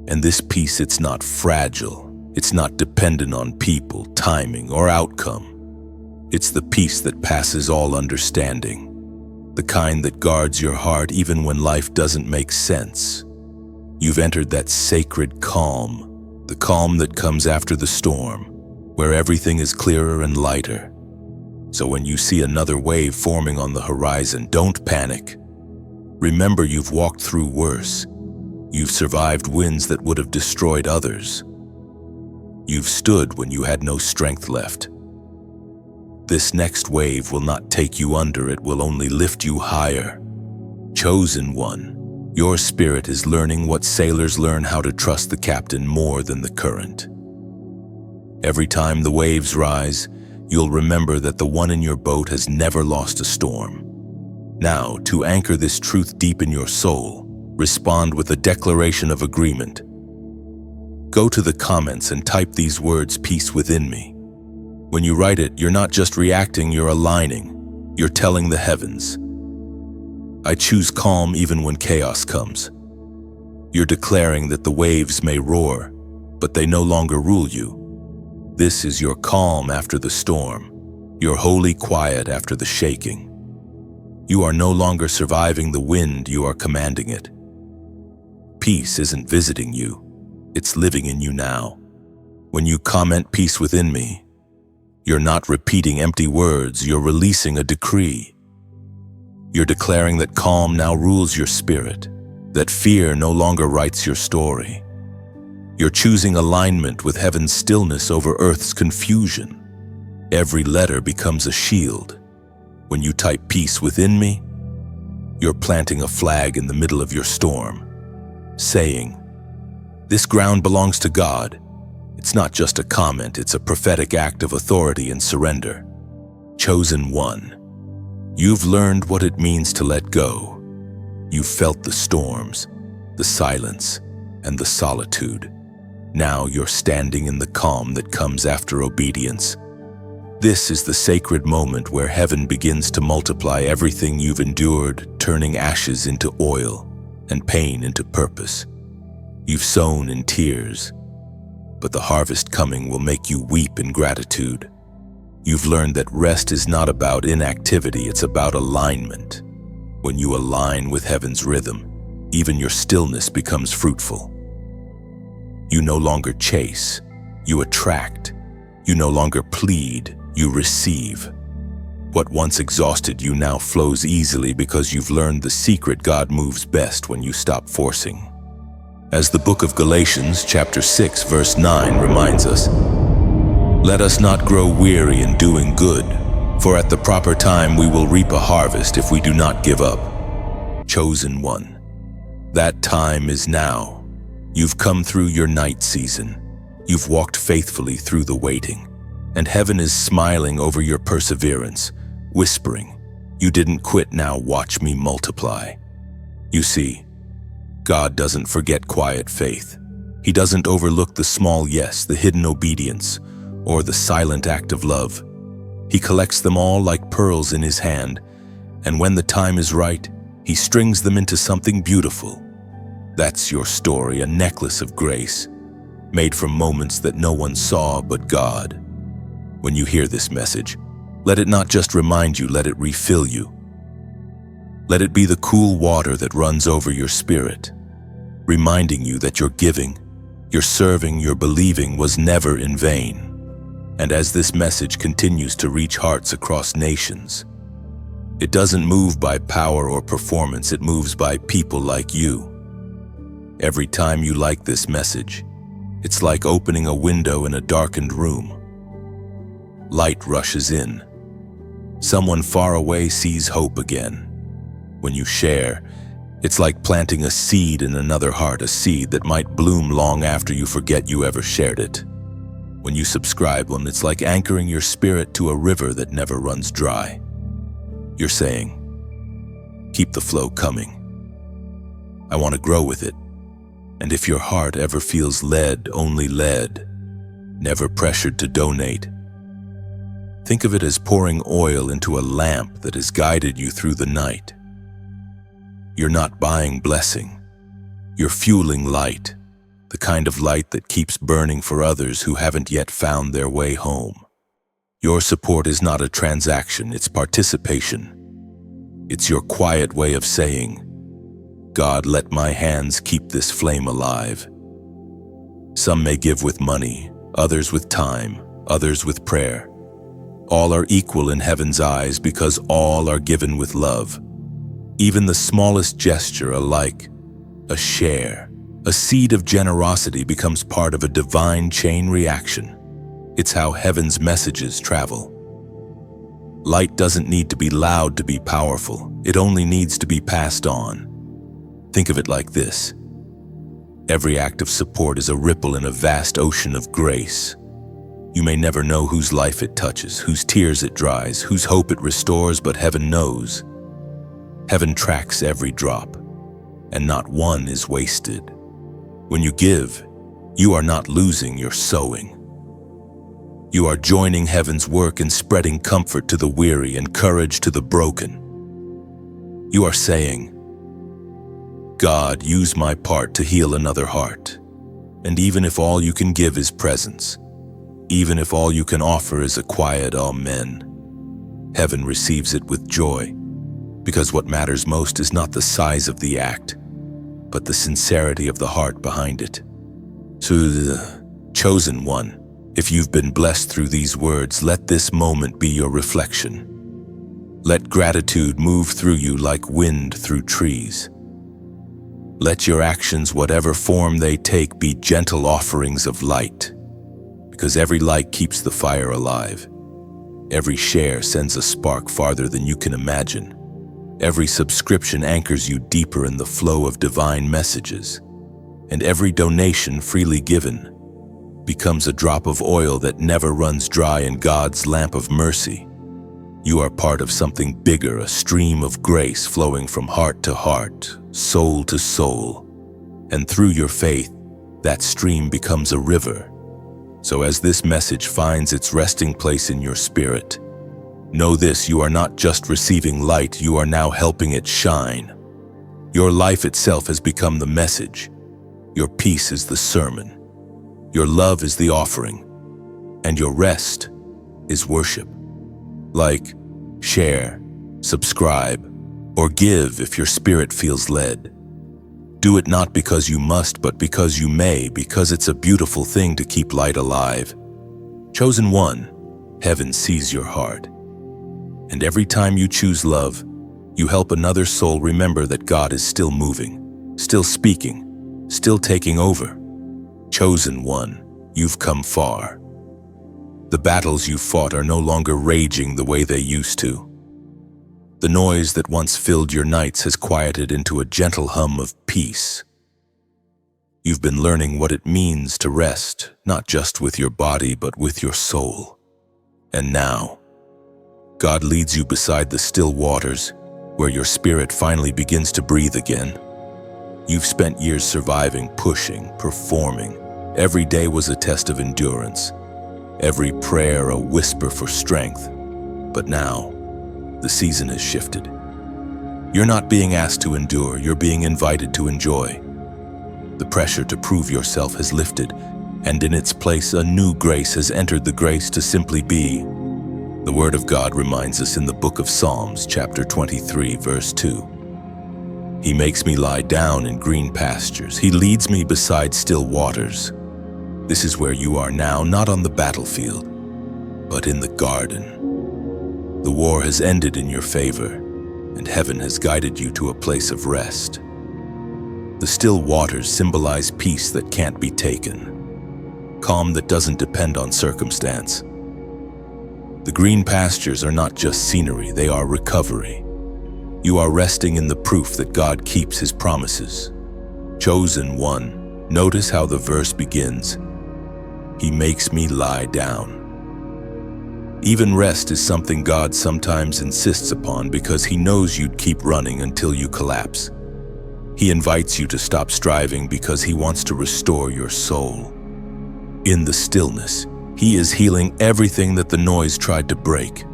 And this peace, it's not fragile. It's not dependent on people, timing, or outcome. It's the peace that passes all understanding. The kind that guards your heart even when life doesn't make sense. You've entered that sacred calm, the calm that comes after the storm, where everything is clearer and lighter. So when you see another wave forming on the horizon, don't panic. Remember, you've walked through worse. You've survived winds that would have destroyed others. You've stood when you had no strength left. This next wave will not take you under, it will only lift you higher. Chosen one, your spirit is learning what sailors learn: how to trust the captain more than the current. Every time the waves rise, you'll remember that the one in your boat has never lost a storm. Now, to anchor this truth deep in your soul, respond with a declaration of agreement. Go to the comments and type these words, "Peace within me." When you write it, you're not just reacting, you're aligning. You're telling the heavens, "I choose calm even when chaos comes." You're declaring that the waves may roar, but they no longer rule you. This is your calm after the storm, your holy quiet after the shaking. You are no longer surviving the wind, you are commanding it. Peace isn't visiting you, it's living in you now. When you comment "peace within me," you're not repeating empty words, you're releasing a decree. You're declaring that calm now rules your spirit, that fear no longer writes your story. You're choosing alignment with heaven's stillness over earth's confusion. Every letter becomes a shield. When you type "peace within me," you're planting a flag in the middle of your storm, saying, "This ground belongs to God." It's not just a comment, it's a prophetic act of authority and surrender. Chosen one, you've learned what it means to let go. You've felt the storms, the silence, and the solitude. Now you're standing in the calm that comes after obedience. This is the sacred moment where heaven begins to multiply everything you've endured, turning ashes into oil and pain into purpose. You've sown in tears, but the harvest coming will make you weep in gratitude. You've learned that rest is not about inactivity, it's about alignment. When you align with heaven's rhythm, even your stillness becomes fruitful. You no longer chase, you attract. You no longer plead, you receive. What once exhausted you now flows easily because you've learned the secret: God moves best when you stop forcing. As the book of Galatians, chapter 6, verse 9 reminds us, "Let us not grow weary in doing good, for at the proper time we will reap a harvest if we do not give up." Chosen one, that time is now. You've come through your night season. You've walked faithfully through the waiting, and heaven is smiling over your perseverance, whispering, "You didn't quit, now watch me multiply." You see, God doesn't forget quiet faith. He doesn't overlook the small yes, the hidden obedience, or the silent act of love. He collects them all like pearls in his hand, and when the time is right, he strings them into something beautiful. That's your story, a necklace of grace, made from moments that no one saw but God. When you hear this message, let it not just remind you, let it refill you. Let it be the cool water that runs over your spirit, reminding you that your giving, your serving, your believing was never in vain. And as this message continues to reach hearts across nations, it doesn't move by power or performance, it moves by people like you. Every time you like this message, it's like opening a window in a darkened room. Light rushes in. Someone far away sees hope again. When you share, it's like planting a seed in another heart, a seed that might bloom long after you forget you ever shared it. When you subscribe, it's like anchoring your spirit to a river that never runs dry. You're saying, "Keep the flow coming. I want to grow with it." And if your heart ever feels led, only led, never pressured to donate, think of it as pouring oil into a lamp that has guided you through the night. You're not buying blessing, you're fueling light, the kind of light that keeps burning for others who haven't yet found their way home. Your support is not a transaction, it's participation. It's your quiet way of saying, "God, let my hands keep this flame alive." Some may give with money, others with time, others with prayer. All are equal in heaven's eyes because all are given with love. Even the smallest gesture, a like, a share, a seed of generosity becomes part of a divine chain reaction. It's how heaven's messages travel. Light doesn't need to be loud to be powerful. It only needs to be passed on. Think of it like this. Every act of support is a ripple in a vast ocean of grace. You may never know whose life it touches, whose tears it dries, whose hope it restores, but heaven knows. Heaven tracks every drop, and not one is wasted. When you give, you are not losing, you're sowing. You are joining heaven's work and spreading comfort to the weary and courage to the broken. You are saying, God, use my part to heal another heart. And even if all you can give is presence, even if all you can offer is a quiet amen, heaven receives it with joy, because what matters most is not the size of the act, but the sincerity of the heart behind it. To the chosen one, if you've been blessed through these words, let this moment be your reflection. Let gratitude move through you like wind through trees. Let your actions, whatever form they take, be gentle offerings of light, because every light keeps the fire alive. Every share sends a spark farther than you can imagine. Every subscription anchors you deeper in the flow of divine messages, and every donation freely given becomes a drop of oil that never runs dry in God's lamp of mercy. You are part of something bigger, a stream of grace flowing from heart to heart, soul to soul, and through your faith, that stream becomes a river. So as this message finds its resting place in your spirit, know this: you are not just receiving light, you are now helping it shine. Your life itself has become the message. Your peace is the sermon. Your love is the offering. And your rest is worship. Like, share, subscribe, or give if your spirit feels led. Do it not because you must, but because you may, because it's a beautiful thing to keep light alive. Chosen one, heaven sees your heart. And every time you choose love, you help another soul remember that God is still moving, still speaking, still taking over. Chosen one, you've come far. The battles you fought are no longer raging the way they used to. The noise that once filled your nights has quieted into a gentle hum of peace. You've been learning what it means to rest, not just with your body, but with your soul. And now, God leads you beside the still waters, where your spirit finally begins to breathe again. You've spent years surviving, pushing, performing. Every day was a test of endurance. Every prayer a whisper for strength. But now, the season has shifted. You're not being asked to endure, you're being invited to enjoy. The pressure to prove yourself has lifted, and in its place a new grace has entered, the grace to simply be. The Word of God reminds us in the book of Psalms, chapter 23, verse 2. He makes me lie down in green pastures. He leads me beside still waters. This is where you are now, not on the battlefield, but in the garden. The war has ended in your favor, and heaven has guided you to a place of rest. The still waters symbolize peace that can't be taken, calm that doesn't depend on circumstance. The green pastures are not just scenery, they are recovery. You are resting in the proof that God keeps His promises. Chosen one, notice how the verse begins. He makes me lie down. Even rest is something God sometimes insists upon because He knows you'd keep running until you collapse. He invites you to stop striving because He wants to restore your soul. In the stillness, He is healing everything that the noise tried to break.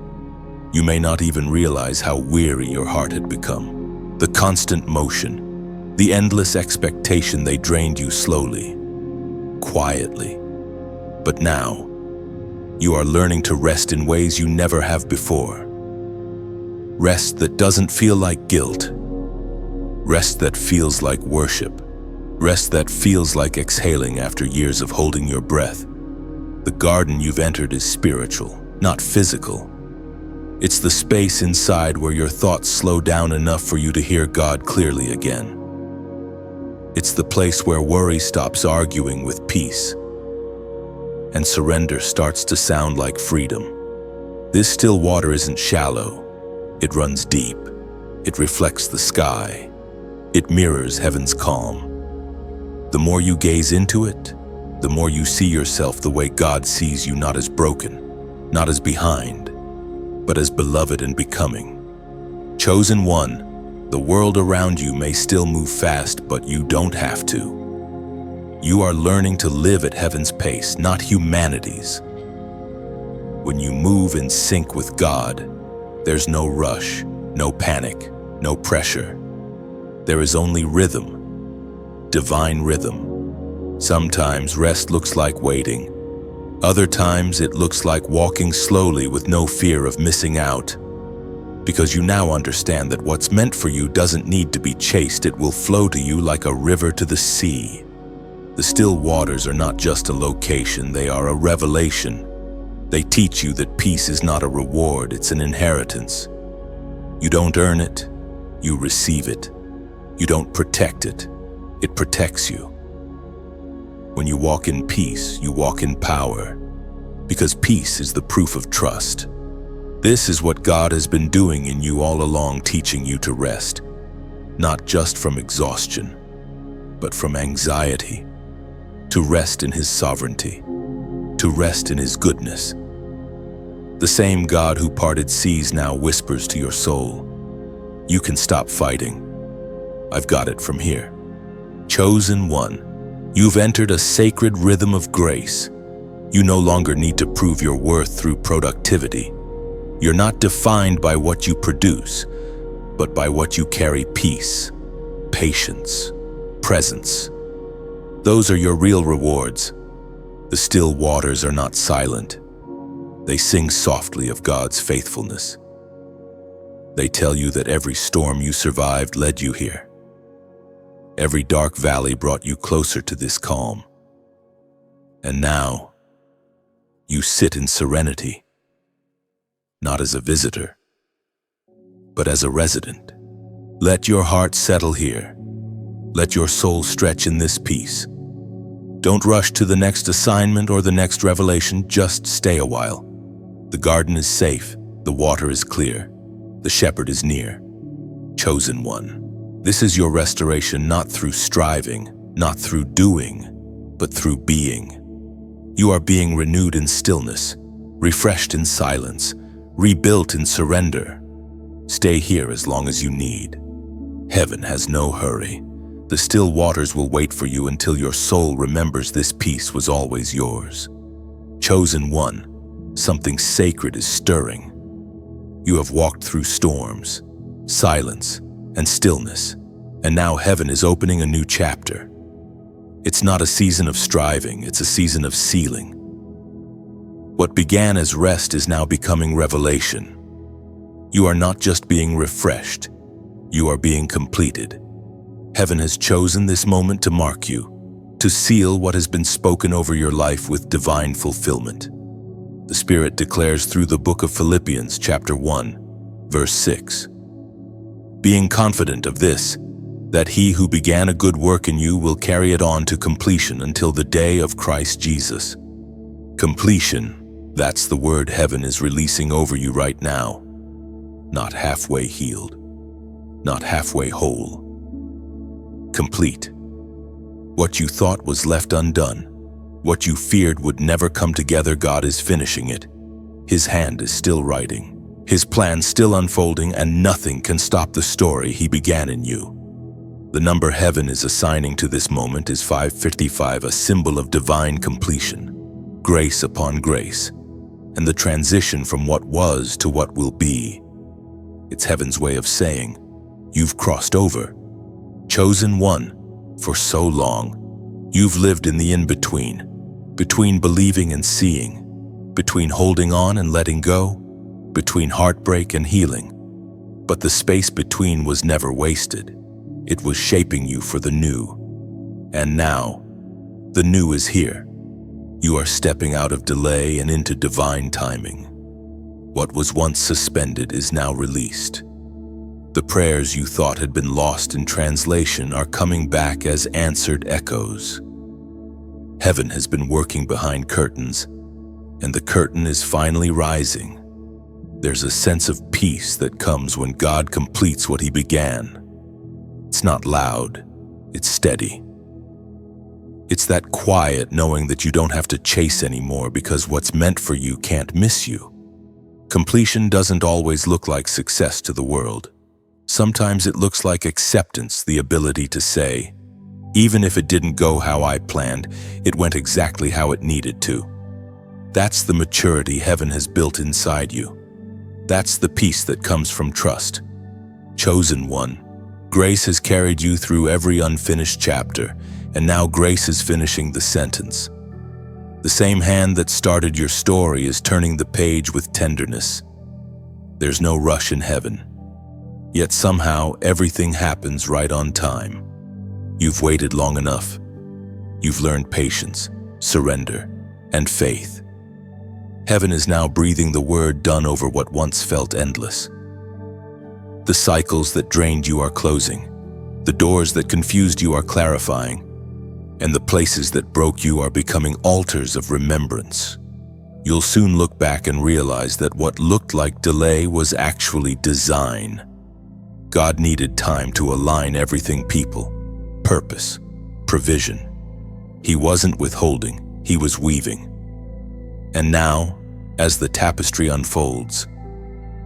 You may not even realize how weary your heart had become. The constant motion, the endless expectation, they drained you slowly, quietly. But now, you are learning to rest in ways you never have before. Rest that doesn't feel like guilt. Rest that feels like worship. Rest that feels like exhaling after years of holding your breath. The garden you've entered is spiritual, not physical. It's the space inside where your thoughts slow down enough for you to hear God clearly again. It's the place where worry stops arguing with peace, and surrender starts to sound like freedom. This still water isn't shallow. It runs deep. It reflects the sky. It mirrors heaven's calm. The more you gaze into it, the more you see yourself the way God sees you, not as broken, not as behind, but as beloved and becoming. Chosen one, the world around you may still move fast, but you don't have to. You are learning to live at heaven's pace, not humanity's. When you move in sync with God, there's no rush, no panic, no pressure. There is only rhythm, divine rhythm. Sometimes rest looks like waiting. Other times it looks like walking slowly with no fear of missing out. Because you now understand that what's meant for you doesn't need to be chased, it will flow to you like a river to the sea. The still waters are not just a location, they are a revelation. They teach you that peace is not a reward, it's an inheritance. You don't earn it, you receive it. You don't protect it, it protects you. When you walk in peace, you walk in power, because peace is the proof of trust. This is what God has been doing in you all along, teaching you to rest, not just from exhaustion, but from anxiety, to rest in His sovereignty, to rest in His goodness. The same God who parted seas now whispers to your soul, you can stop fighting. I've got it from here. Chosen one, you've entered a sacred rhythm of grace. You no longer need to prove your worth through productivity. You're not defined by what you produce, but by what you carry: peace, patience, presence. Those are your real rewards. The still waters are not silent. They sing softly of God's faithfulness. They tell you that every storm you survived led you here. Every dark valley brought you closer to this calm. And now, you sit in serenity, not as a visitor, but as a resident. Let your heart settle here. Let your soul stretch in this peace. Don't rush to the next assignment or the next revelation, just stay a while. The garden is safe, the water is clear, the shepherd is near. Chosen one, this is your restoration, not through striving, not through doing, but through being. You are being renewed in stillness, refreshed in silence, rebuilt in surrender. Stay here as long as you need. Heaven has no hurry. The still waters will wait for you until your soul remembers this peace was always yours. Chosen one, something sacred is stirring. You have walked through storms, silence, and stillness, and now heaven is opening a new chapter. It's not a season of striving, it's a season of sealing. What began as rest is now becoming revelation. You are not just being refreshed, you are being completed. Heaven has chosen this moment to mark you, to seal what has been spoken over your life with divine fulfillment. The Spirit declares through the book of Philippians chapter 1, verse 6, being confident of this, that He who began a good work in you will carry it on to completion until the day of Christ Jesus. Completion, that's the word heaven is releasing over you right now. Not halfway healed, not halfway whole. Complete. What you thought was left undone, what you feared would never come together, God is finishing it. His hand is still writing, His plan still unfolding, and nothing can stop the story He began in you. The number heaven is assigning to this moment is 555, a symbol of divine completion, grace upon grace, and the transition from what was to what will be. It's heaven's way of saying, you've crossed over. Chosen one, for so long, you've lived in the in-between, between believing and seeing, between holding on and letting go, between heartbreak and healing. But the space between was never wasted. It was shaping you for the new. And now, the new is here. You are stepping out of delay and into divine timing. What was once suspended is now released. The prayers you thought had been lost in translation are coming back as answered echoes. Heaven has been working behind curtains, and the curtain is finally rising. There's a sense of peace that comes when God completes what He began. It's not loud, it's steady. It's that quiet knowing that you don't have to chase anymore because what's meant for you can't miss you. Completion doesn't always look like success to the world. Sometimes it looks like acceptance, the ability to say, even if it didn't go how I planned, it went exactly how it needed to. That's the maturity heaven has built inside you. That's the peace that comes from trust. Chosen one, grace has carried you through every unfinished chapter, and now grace is finishing the sentence. The same hand that started your story is turning the page with tenderness. There's no rush in heaven. Yet somehow everything happens right on time. You've waited long enough. You've learned patience, surrender, and faith. Heaven is now breathing the word done over what once felt endless. The cycles that drained you are closing. The doors that confused you are clarifying. And the places that broke you are becoming altars of remembrance. You'll soon look back and realize that what looked like delay was actually design. God needed time to align everything: people, purpose, provision. He wasn't withholding, he was weaving. And now, as the tapestry unfolds,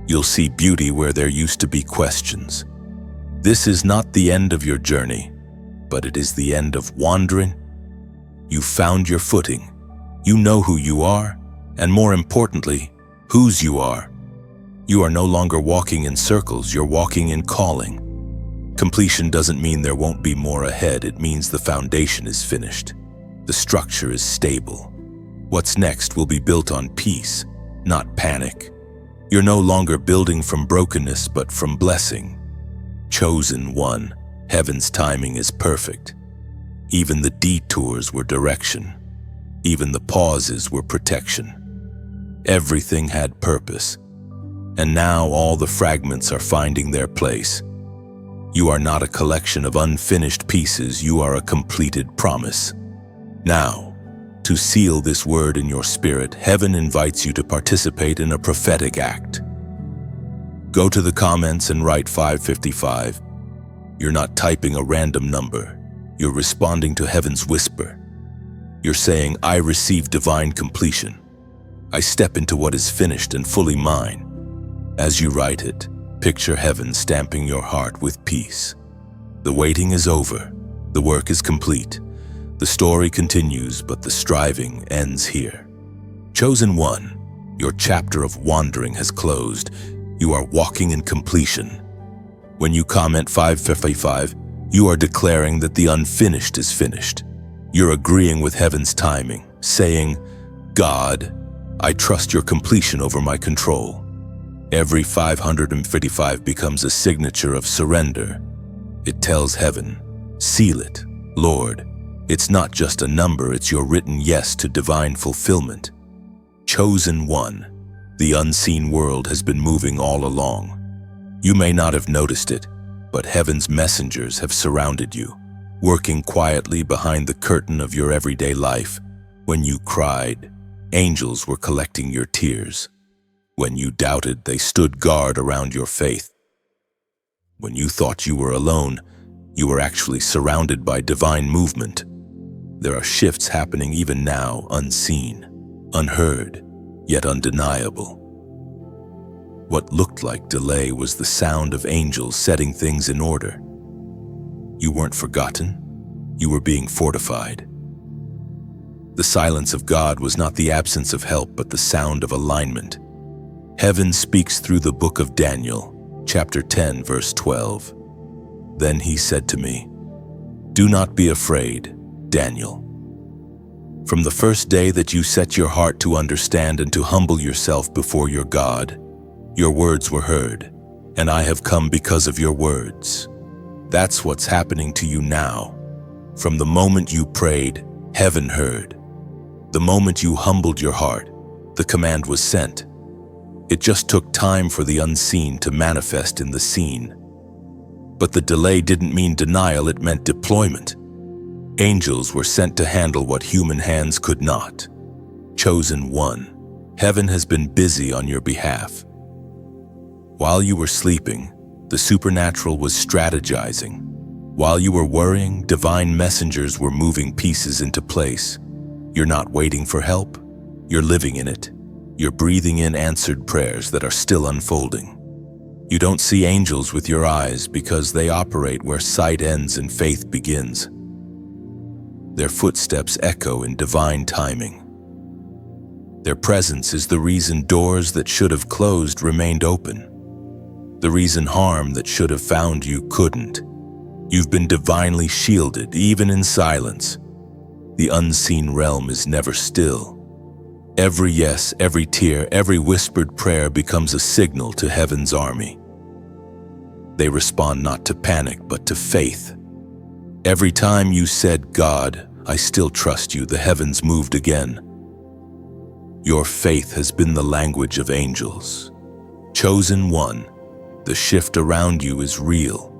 you'll see beauty where there used to be questions. This is not the end of your journey, but it is the end of wandering. You found your footing. You know who you are, and more importantly, whose you are. You are no longer walking in circles, you're walking in calling. Completion doesn't mean there won't be more ahead, it means the foundation is finished. The structure is stable. What's next will be built on peace, not panic. You're no longer building from brokenness, but from blessing. Chosen one, heaven's timing is perfect. Even the detours were direction. Even the pauses were protection. Everything had purpose. And now all the fragments are finding their place. You are not a collection of unfinished pieces, you are a completed promise. Now, to seal this word in your spirit, heaven invites you to participate in a prophetic act. Go to the comments and write 555. You're not typing a random number. You're responding to heaven's whisper. You're saying, I receive divine completion. I step into what is finished and fully mine. As you write it, picture heaven stamping your heart with peace. The waiting is over. The work is complete. The story continues, but the striving ends here. Chosen one, your chapter of wandering has closed. You are walking in completion. When you comment 555, you are declaring that the unfinished is finished. You're agreeing with heaven's timing, saying, God, I trust your completion over my control. Every 555 becomes a signature of surrender. It tells heaven, seal it, Lord. It's not just a number, it's your written yes to divine fulfillment. Chosen one, the unseen world has been moving all along. You may not have noticed it, but heaven's messengers have surrounded you, working quietly behind the curtain of your everyday life. When you cried, angels were collecting your tears. When you doubted, they stood guard around your faith. When you thought you were alone, you were actually surrounded by divine movement. There are shifts happening even now, unseen, unheard, yet undeniable. What looked like delay was the sound of angels setting things in order. You weren't forgotten, you were being fortified. The silence of God was not the absence of help, but the sound of alignment. Heaven speaks through the book of Daniel, chapter 10, verse 12. Then he said to me, do not be afraid, Daniel. From the first day that you set your heart to understand and to humble yourself before your God, your words were heard, and I have come because of your words. That's what's happening to you now. From the moment you prayed, heaven heard. The moment you humbled your heart, the command was sent. It just took time for the unseen to manifest in the seen. But the delay didn't mean denial, it meant deployment. Angels were sent to handle what human hands could not. Chosen one, heaven has been busy on your behalf. While you were sleeping, the supernatural was strategizing. While you were worrying, divine messengers were moving pieces into place. You're not waiting for help. You're living in it. You're breathing in answered prayers that are still unfolding. You don't see angels with your eyes because they operate where sight ends and faith begins. Their footsteps echo in divine timing. Their presence is the reason doors that should have closed remained open. The reason harm that should have found you couldn't. You've been divinely shielded, even in silence. The unseen realm is never still. Every yes, every tear, every whispered prayer becomes a signal to heaven's army. They respond not to panic, but to faith. Every time you said, "God, I still trust you," the heavens moved again. Your faith has been the language of angels. Chosen one, the shift around you is real.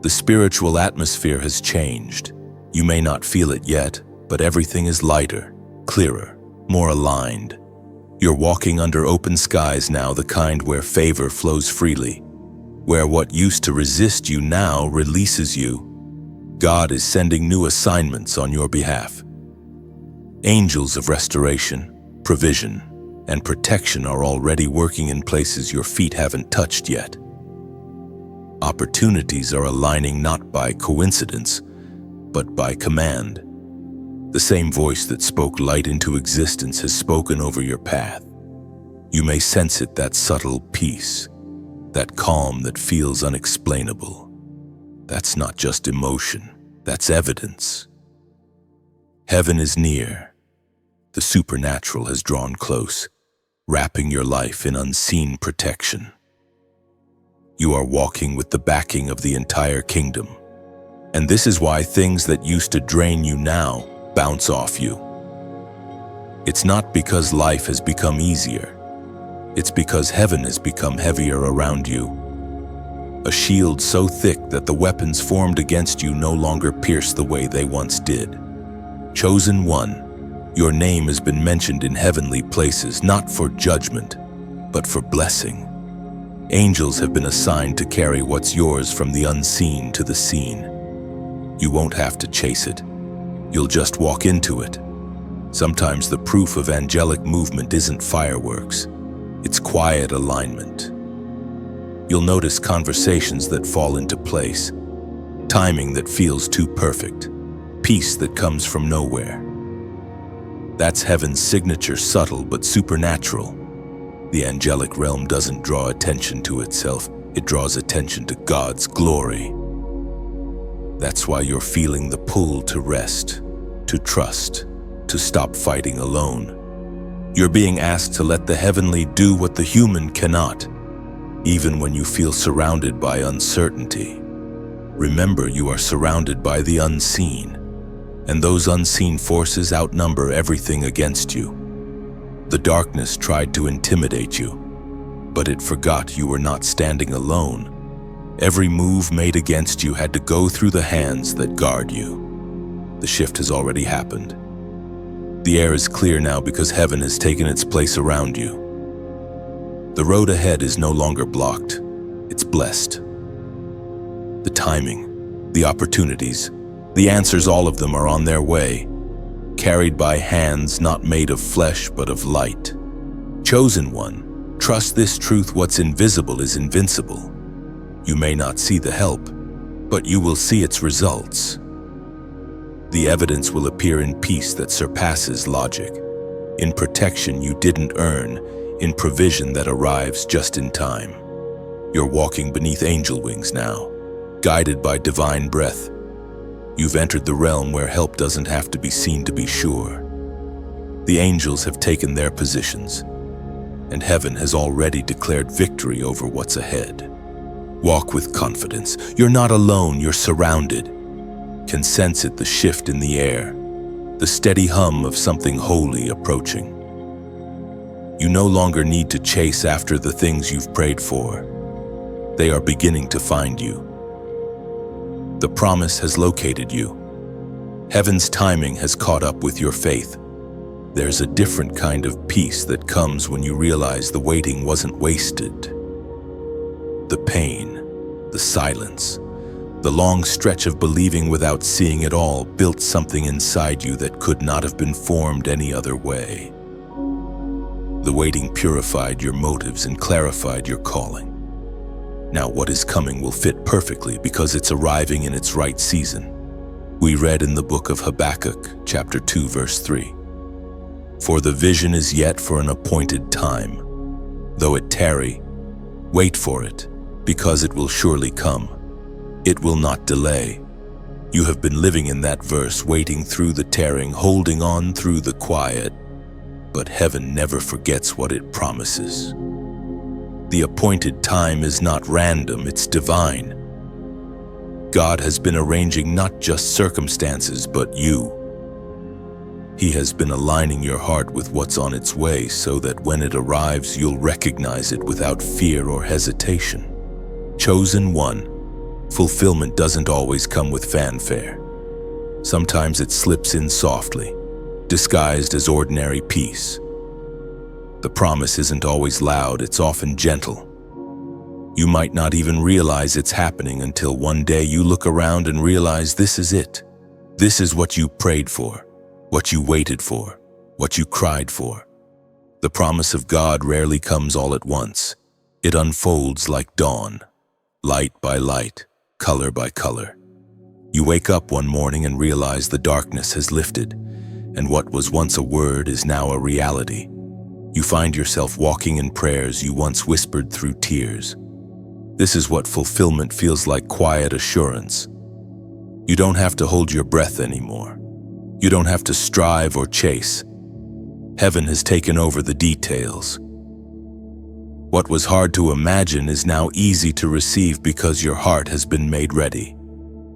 The spiritual atmosphere has changed. You may not feel it yet, but everything is lighter, clearer, more aligned. You're walking under open skies now, the kind where favor flows freely, where what used to resist you now releases you. God is sending new assignments on your behalf. Angels of restoration, provision, and protection are already working in places your feet haven't touched yet. Opportunities are aligning not by coincidence, but by command. The same voice that spoke light into existence has spoken over your path. You may sense it, that subtle peace, that calm that feels unexplainable. That's not just emotion, that's evidence. Heaven is near. The supernatural has drawn close, wrapping your life in unseen protection. You are walking with the backing of the entire kingdom. And this is why things that used to drain you now bounce off you. It's not because life has become easier. It's because heaven has become heavier around you. A shield so thick that the weapons formed against you no longer pierce the way they once did. Chosen one, your name has been mentioned in heavenly places, not for judgment, but for blessing. Angels have been assigned to carry what's yours from the unseen to the seen. You won't have to chase it. You'll just walk into it. Sometimes the proof of angelic movement isn't fireworks. It's quiet alignment. You'll notice conversations that fall into place, timing that feels too perfect, peace that comes from nowhere. That's heaven's signature, subtle but supernatural. The angelic realm doesn't draw attention to itself, it draws attention to God's glory. That's why you're feeling the pull to rest, to trust, to stop fighting alone. You're being asked to let the heavenly do what the human cannot, even when you feel surrounded by uncertainty. Remember, you are surrounded by the unseen, and those unseen forces outnumber everything against you. The darkness tried to intimidate you, but it forgot you were not standing alone. Every move made against you had to go through the hands that guard you. The shift has already happened. The air is clear now because heaven has taken its place around you. The road ahead is no longer blocked, it's blessed. The timing, the opportunities, the answers, all of them are on their way, carried by hands not made of flesh but of light. Chosen one, trust this truth: what's invisible is invincible. You may not see the help, but you will see its results. The evidence will appear in peace that surpasses logic, in protection you didn't earn, in provision that arrives just in time. You're walking beneath angel wings now, guided by divine breath. You've entered the realm where help doesn't have to be seen to be sure. The angels have taken their positions, and heaven has already declared victory over what's ahead. Walk with confidence. You're not alone, you're surrounded. Can sense it, the shift in the air, the steady hum of something holy approaching. You no longer need to chase after the things you've prayed for. They are beginning to find you. The promise has located you. Heaven's timing has caught up with your faith. There's a different kind of peace that comes when you realize the waiting wasn't wasted. The pain, the silence, The long stretch of believing without seeing it all built something inside you that could not have been formed any other way. The waiting purified your motives and clarified your calling. Now what is coming will fit perfectly because it's arriving in its right season. We read in the book of Habakkuk, chapter 2, verse 3. For the vision is yet for an appointed time. Though it tarry, wait for it, because it will surely come. It will not delay. You have been living in that verse, waiting through the tearing, holding on through the quiet. But heaven never forgets what it promises. The appointed time is not random, it's divine. God has been arranging not just circumstances, but you. He has been aligning your heart with what's on its way so that when it arrives, you'll recognize it without fear or hesitation. Chosen one, fulfillment doesn't always come with fanfare. Sometimes it slips in softly, disguised as ordinary peace. The promise isn't always loud, it's often gentle. You might not even realize it's happening until one day you look around and realize this is it. This is what you prayed for, what you waited for, what you cried for. The promise of God rarely comes all at once. It unfolds like dawn, light by light, color by color. You wake up one morning and realize the darkness has lifted, and what was once a word is now a reality. You find yourself walking in prayers you once whispered through tears. This is what fulfillment feels like: quiet assurance. You don't have to hold your breath anymore. You don't have to strive or chase. Heaven has taken over the details. What was hard to imagine is now easy to receive because your heart has been made ready.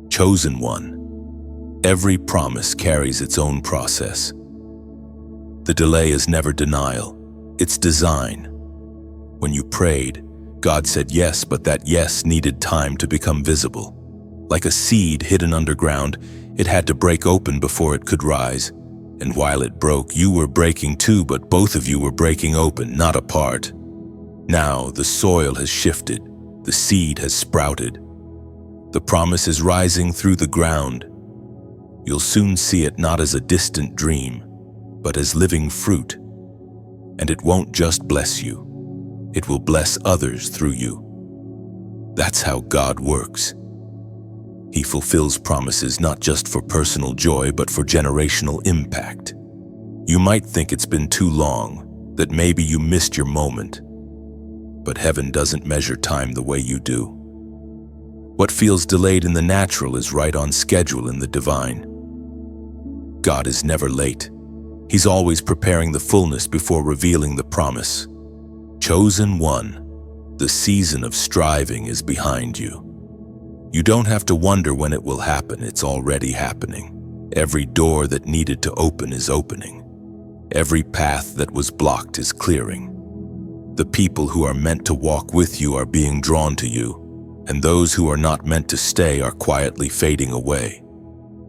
Chosen one. Every promise carries its own process. The delay is never denial, it's design. When you prayed, God said yes, but that yes needed time to become visible. Like a seed hidden underground, it had to break open before it could rise. And while it broke, you were breaking too, but both of you were breaking open, not apart. Now the soil has shifted, the seed has sprouted. The promise is rising through the ground. You'll soon see it not as a distant dream, but as living fruit. And it won't just bless you, it will bless others through you. That's how God works. He fulfills promises not just for personal joy, but for generational impact. You might think it's been too long, that maybe you missed your moment. But heaven doesn't measure time the way you do. What feels delayed in the natural is right on schedule in the divine. God is never late. He's always preparing the fullness before revealing the promise. Chosen one, the season of striving is behind you. You don't have to wonder when it will happen, it's already happening. Every door that needed to open is opening. Every path that was blocked is clearing. The people who are meant to walk with you are being drawn to you, and those who are not meant to stay are quietly fading away.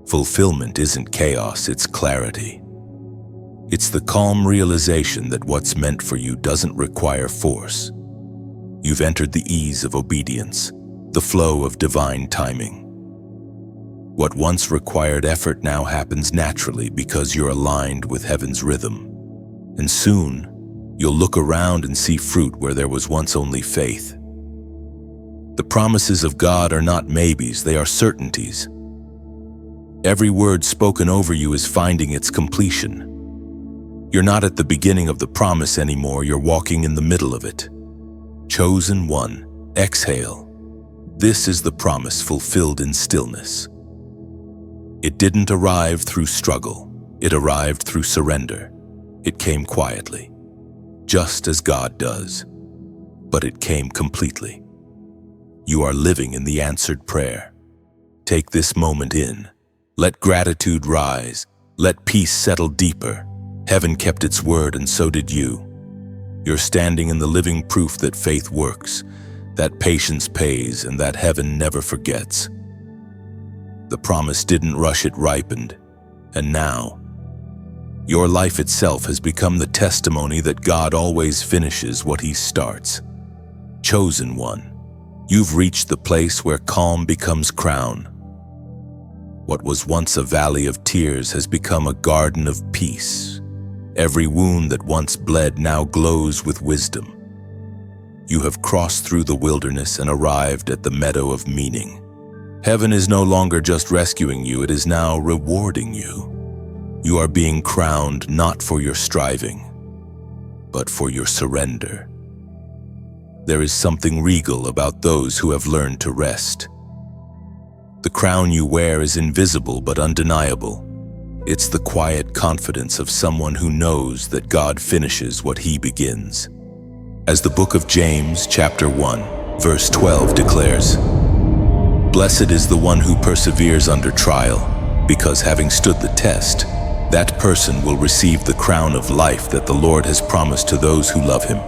Fulfillment isn't chaos, it's clarity. It's the calm realization that what's meant for you doesn't require force. You've entered the ease of obedience, the flow of divine timing. What once required effort now happens naturally because you're aligned with heaven's rhythm. And soon, you'll look around and see fruit where there was once only faith. The promises of God are not maybes, they are certainties. Every word spoken over you is finding its completion. You're not at the beginning of the promise anymore, you're walking in the middle of it. Chosen one, exhale. This is the promise fulfilled in stillness. It didn't arrive through struggle, it arrived through surrender. It came quietly, just as God does, but it came completely. You are living in the answered prayer. Take this moment in. Let gratitude rise. Let peace settle deeper. Heaven kept its word, and so did you. You're standing in the living proof that faith works, that patience pays, and that heaven never forgets. The promise didn't rush, it ripened. And now, your life itself has become the testimony that God always finishes what He starts. Chosen one, You've reached the place where calm becomes crown. What was once a valley of tears has become a garden of peace. Every wound that once bled now glows with wisdom. You have crossed through the wilderness and arrived at the meadow of meaning. Heaven is no longer just rescuing you, it is now rewarding you. You are being crowned not for your striving, but for your surrender. There is something regal about those who have learned to rest. The crown you wear is invisible but undeniable. It's the quiet confidence of someone who knows that God finishes what he begins. As the book of James, chapter 1, verse 12 declares, "Blessed is the one who perseveres under trial, because having stood the test, that person will receive the crown of life that the Lord has promised to those who love him."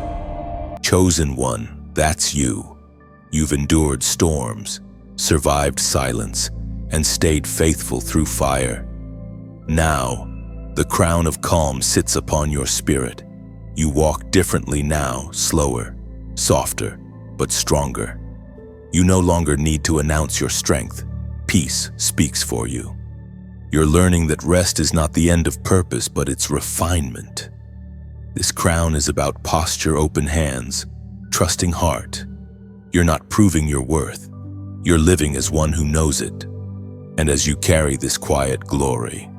Chosen one, that's you. You've endured storms, survived silence, and stayed faithful through fire. Now, the crown of calm sits upon your spirit. You walk differently now, slower, softer, but stronger. You no longer need to announce your strength. Peace speaks for you. You're learning that rest is not the end of purpose, but its refinement. This crown is about posture, open hands, trusting heart. You're not proving your worth. You're living as one who knows it. And as you carry this quiet glory,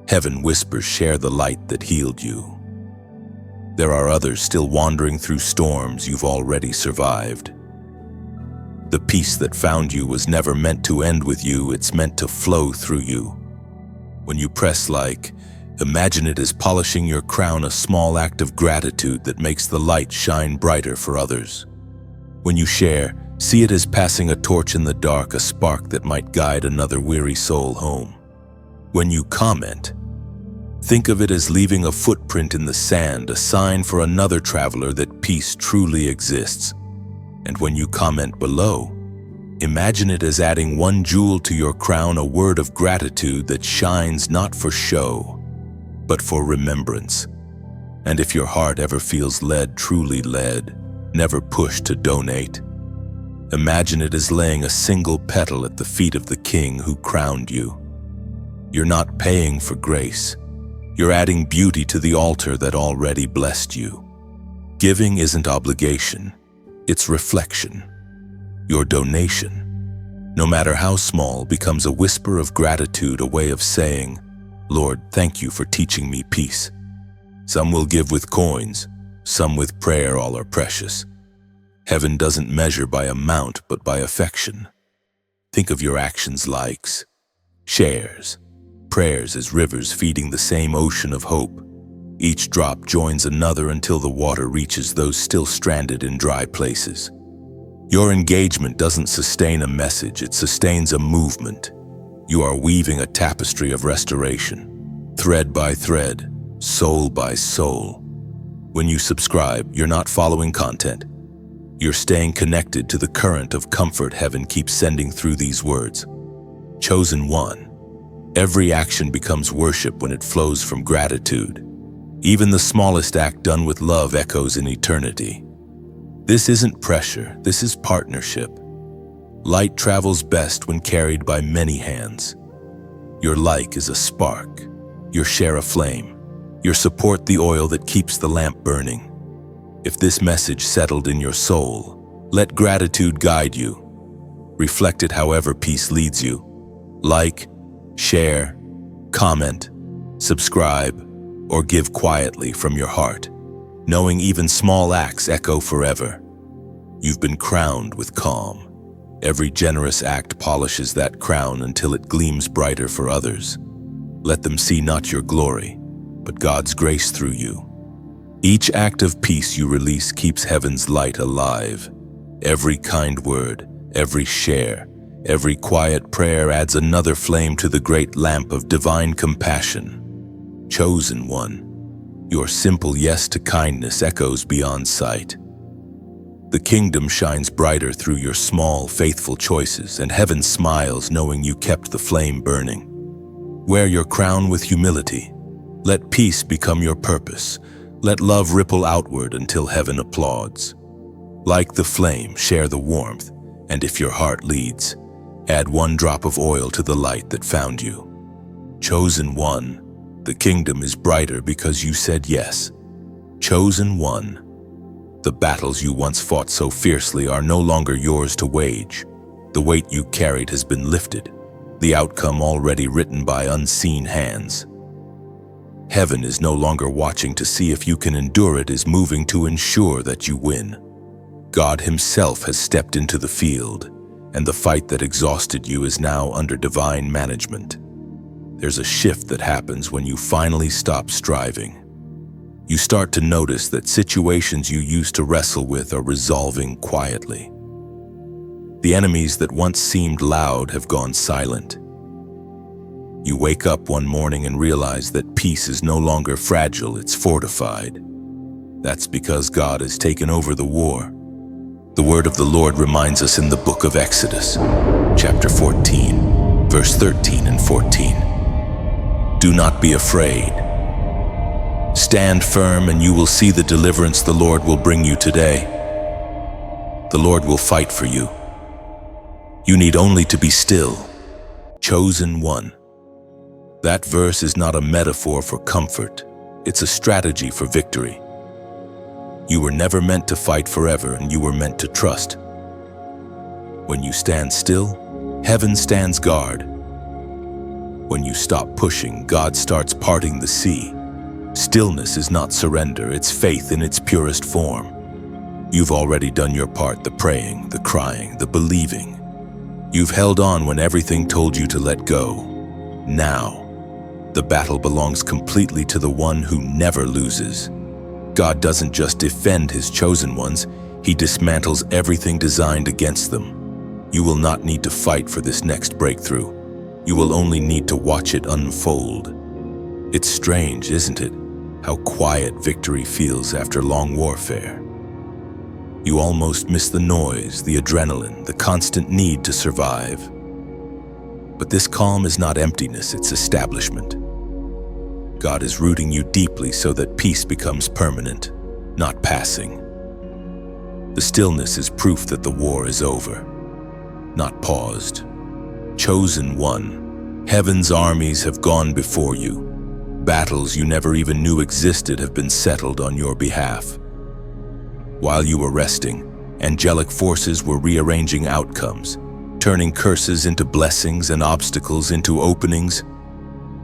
heaven whispers, share the light that healed you. There are others still wandering through storms you've already survived. The peace that found you was never meant to end with you, it's meant to flow through you. When you press like, imagine it as polishing your crown, a small act of gratitude that makes the light shine brighter for others. When you share, see it as passing a torch in the dark, a spark that might guide another weary soul home. When you comment, think of it as leaving a footprint in the sand, a sign for another traveler that peace truly exists. And when you comment below, imagine it as adding one jewel to your crown, a word of gratitude that shines not for show, but for remembrance. And if your heart ever feels led, truly led, never pushed to donate, imagine it as laying a single petal at the feet of the King who crowned you. You're not paying for grace. You're adding beauty to the altar that already blessed you. Giving isn't obligation, it's reflection. Your donation, no matter how small, becomes a whisper of gratitude, a way of saying, "Lord, thank you for teaching me peace." Some will give with coins, some with prayer, all are precious. Heaven doesn't measure by amount, but by affection. Think of your actions, likes, shares, prayers as rivers feeding the same ocean of hope. Each drop joins another until the water reaches those still stranded in dry places. Your engagement doesn't sustain a message, it sustains a movement. You are weaving a tapestry of restoration, thread by thread, soul by soul. When you subscribe, you're not following content. You're staying connected to the current of comfort heaven keeps sending through these words. Chosen one. Every action becomes worship when it flows from gratitude. Even the smallest act done with love echoes in eternity. This isn't pressure, this is partnership. Light travels best when carried by many hands. Your like is a spark, your share a flame, your support the oil that keeps the lamp burning. If this message settled in your soul, let gratitude guide you. Reflect it however peace leads you. Like, share, comment, subscribe, or give quietly from your heart, knowing even small acts echo forever. You've been crowned with calm. Every generous act polishes that crown until it gleams brighter for others. Let them see not your glory, but God's grace through you. Each act of peace you release keeps heaven's light alive. Every kind word, every share, every quiet prayer adds another flame to the great lamp of divine compassion. Chosen one, your simple yes to kindness echoes beyond sight. The kingdom shines brighter through your small, faithful choices, and heaven smiles knowing you kept the flame burning. Wear your crown with humility. Let peace become your purpose. Let love ripple outward until heaven applauds. Like the flame, share the warmth. And if your heart leads, add 1 drop of oil to the light that found you. Chosen one, the kingdom is brighter because you said yes. Chosen one, the battles you once fought so fiercely are no longer yours to wage. The weight you carried has been lifted, the outcome already written by unseen hands. Heaven is no longer watching to see if you can endure it, is moving to ensure that you win. God Himself has stepped into the field, and the fight that exhausted you is now under divine management. There's a shift that happens when you finally stop striving. You start to notice that situations you used to wrestle with are resolving quietly. The enemies that once seemed loud have gone silent. You wake up one morning and realize that peace is no longer fragile, it's fortified. That's because God has taken over the war. The word of the Lord reminds us in the book of Exodus, chapter 14, verse 13 and 14. Do not be afraid. Stand firm and you will see the deliverance the Lord will bring you today. The Lord will fight for you. You need only to be still. Chosen one. That verse is not a metaphor for comfort. It's a strategy for victory. You were never meant to fight forever, and you were meant to trust. When you stand still, heaven stands guard. When you stop pushing, God starts parting the sea. Stillness is not surrender, it's faith in its purest form. You've already done your part, the praying, the crying, the believing. You've held on when everything told you to let go. Now, the battle belongs completely to the one who never loses. God doesn't just defend His chosen ones, He dismantles everything designed against them. You will not need to fight for this next breakthrough. You will only need to watch it unfold. It's strange, isn't it, how quiet victory feels after long warfare. You almost miss the noise, the adrenaline, the constant need to survive. But this calm is not emptiness, it's establishment. God is rooting you deeply so that peace becomes permanent, not passing. The stillness is proof that the war is over, not paused. Chosen one, heaven's armies have gone before you. Battles you never even knew existed have been settled on your behalf. While you were resting, angelic forces were rearranging outcomes, turning curses into blessings and obstacles into openings.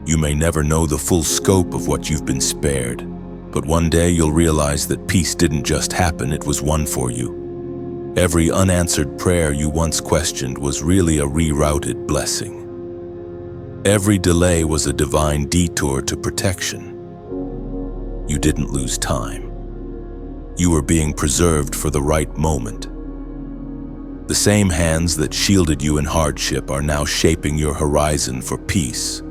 You may never know the full scope of what you've been spared, but one day you'll realize that peace didn't just happen, it was won for you. Every unanswered prayer you once questioned was really a rerouted blessing. Every delay was a divine detour to protection. You didn't lose time. You were being preserved for the right moment. The same hands that shielded you in hardship are now shaping your horizon for peace.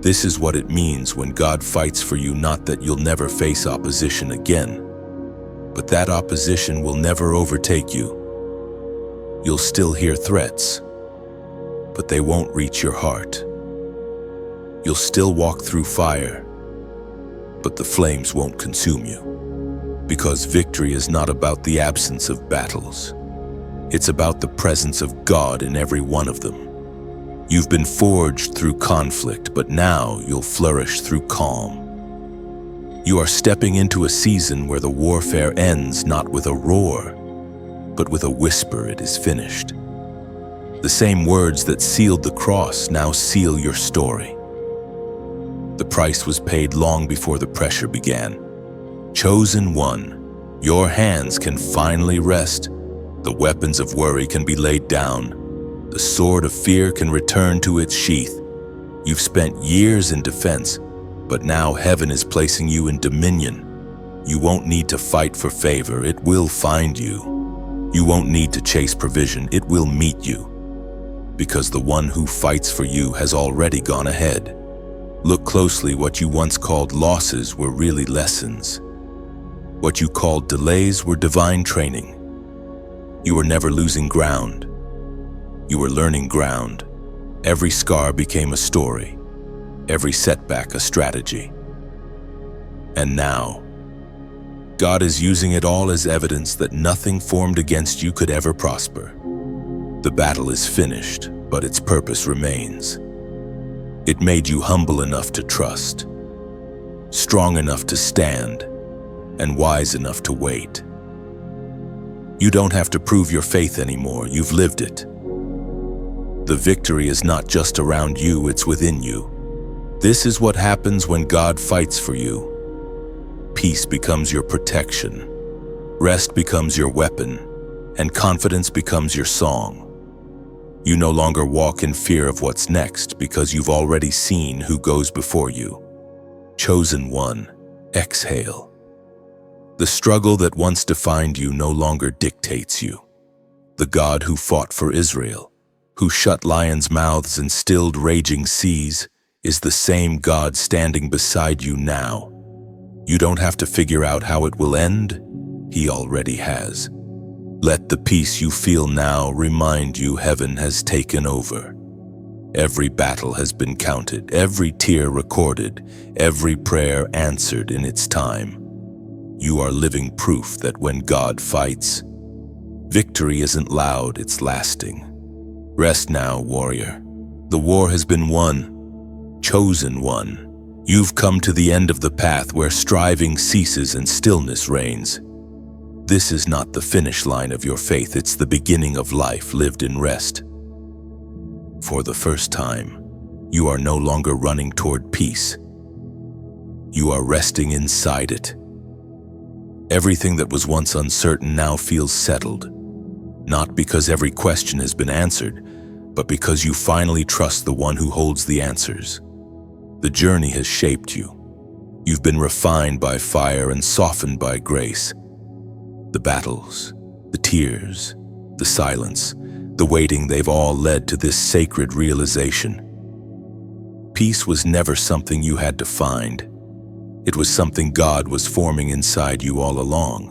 This is what it means when God fights for you, not that you'll never face opposition again, but that opposition will never overtake you. You'll still hear threats, but they won't reach your heart. You'll still walk through fire, but the flames won't consume you. Because victory is not about the absence of battles. It's about the presence of God in every one of them. You've been forged through conflict, but now you'll flourish through calm. You are stepping into a season where the warfare ends not with a roar, but with a whisper, it is finished. The same words that sealed the cross now seal your story. The price was paid long before the pressure began. Chosen one, your hands can finally rest. The weapons of worry can be laid down. The sword of fear can return to its sheath. You've spent years in defense, but now heaven is placing you in dominion. You won't need to fight for favor, it will find you. You won't need to chase provision, it will meet you. Because the one who fights for you has already gone ahead. Look closely, what you once called losses were really lessons. What you called delays were divine training. You were never losing ground. You were learning ground. Every scar became a story. Every setback a strategy. And now, God is using it all as evidence that nothing formed against you could ever prosper. The battle is finished, but its purpose remains. It made you humble enough to trust, strong enough to stand, and wise enough to wait. You don't have to prove your faith anymore, you've lived it. The victory is not just around you, it's within you. This is what happens when God fights for you. Peace becomes your protection, rest becomes your weapon, and confidence becomes your song. You no longer walk in fear of what's next because you've already seen who goes before you. Chosen one, exhale. The struggle that once defined you no longer dictates you. The God who fought for Israel, who shut lions' mouths and stilled raging seas, is the same God standing beside you now. You don't have to figure out how it will end. He already has. Let the peace you feel now remind you heaven has taken over. Every battle has been counted, every tear recorded, every prayer answered in its time. You are living proof that when God fights, victory isn't loud, it's lasting. Rest now, warrior. The war has been won, chosen one. You've come to the end of the path where striving ceases and stillness reigns. This is not the finish line of your faith, it's the beginning of life lived in rest. For the first time, you are no longer running toward peace. You are resting inside it. Everything that was once uncertain now feels settled, not because every question has been answered, but because you finally trust the one who holds the answers. The journey has shaped you. You've been refined by fire and softened by grace. The battles, the tears, the silence, the waiting, they've all led to this sacred realization. Peace was never something you had to find. It was something God was forming inside you all along.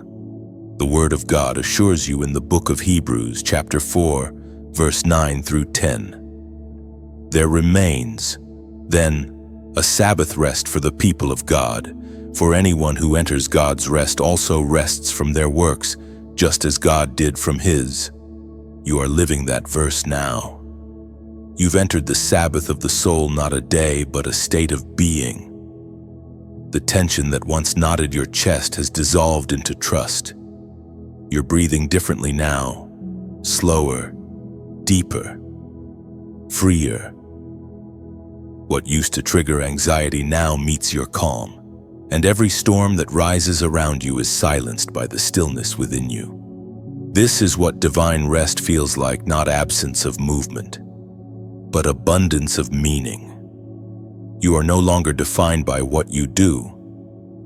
The Word of God assures you in the book of Hebrews, chapter 4, verse 9 through 10. There remains, then, a Sabbath rest for the people of God. For anyone who enters God's rest also rests from their works, just as God did from His. You are living that verse now. You've entered the Sabbath of the soul, not a day, but a state of being. The tension that once knotted your chest has dissolved into trust. You're breathing differently now, slower, deeper, freer. What used to trigger anxiety now meets your calm. And every storm that rises around you is silenced by the stillness within you. This is what divine rest feels like, not absence of movement, but abundance of meaning. You are no longer defined by what you do,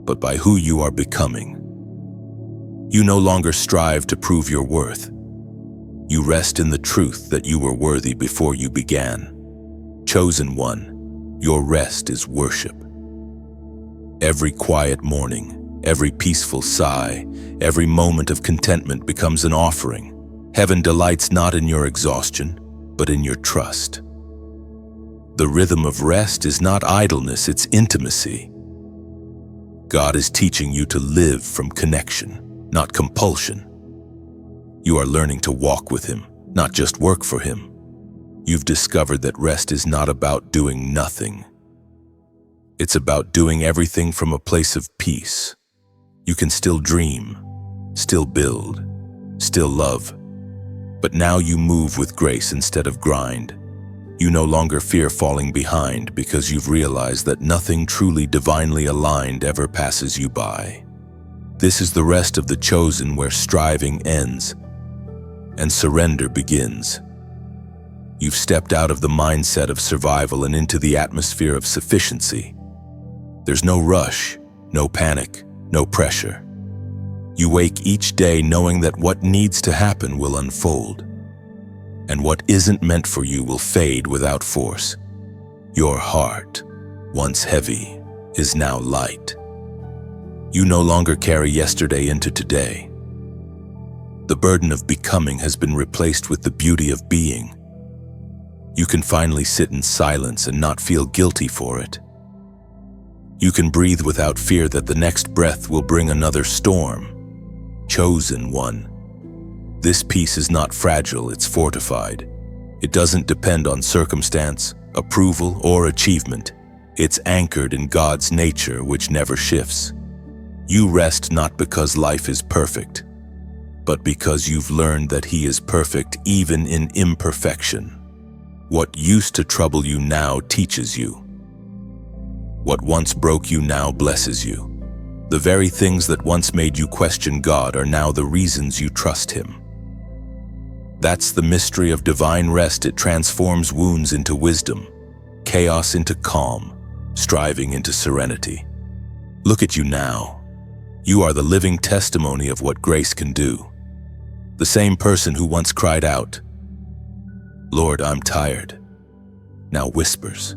but by who you are becoming. You no longer strive to prove your worth. You rest in the truth that you were worthy before you began. Chosen one, your rest is worship. Every quiet morning, every peaceful sigh, every moment of contentment becomes an offering. Heaven delights not in your exhaustion, but in your trust. The rhythm of rest is not idleness, it's intimacy. God is teaching you to live from connection, not compulsion. You are learning to walk with Him, not just work for Him. You've discovered that rest is not about doing nothing. It's about doing everything from a place of peace. You can still dream, still build, still love. But now you move with grace instead of grind. You no longer fear falling behind because you've realized that nothing truly divinely aligned ever passes you by. This is the rest of the chosen, where striving ends and surrender begins. You've stepped out of the mindset of survival and into the atmosphere of sufficiency. There's no rush, no panic, no pressure. You wake each day knowing that what needs to happen will unfold, and what isn't meant for you will fade without force. Your heart, once heavy, is now light. You no longer carry yesterday into today. The burden of becoming has been replaced with the beauty of being. You can finally sit in silence and not feel guilty for it. You can breathe without fear that the next breath will bring another storm. Chosen one, This peace is not fragile, it's fortified. It doesn't depend on circumstance, approval, or achievement. It's anchored in God's nature, which never shifts. You rest not because life is perfect, but because you've learned that He is perfect even in imperfection. What used to trouble you now teaches you. What once broke you now blesses you. The very things that once made you question God are now the reasons you trust Him. That's the mystery of divine rest. It transforms wounds into wisdom, chaos into calm, striving into serenity. Look at you now. You are the living testimony of what grace can do. The same person who once cried out, "Lord, I'm tired," now whispers,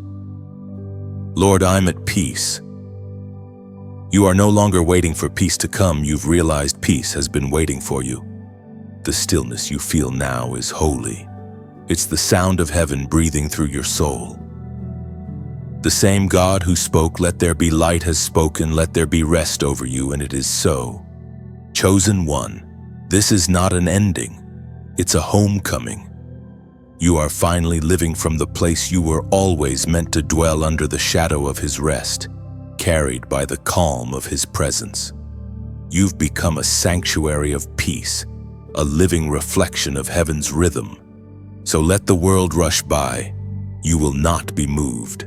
"Lord, I'm at peace." You are no longer waiting for peace to come. You've realized peace has been waiting for you. The stillness you feel now is holy. It's the sound of heaven breathing through your soul. The same God who spoke, "Let there be light," has spoken, "Let there be rest" over you, and it is so. Chosen one, this is not an ending. It's a homecoming. You are finally living from the place you were always meant to dwell, under the shadow of His rest, carried by the calm of His presence. You've become a sanctuary of peace, a living reflection of heaven's rhythm. So let the world rush by, you will not be moved.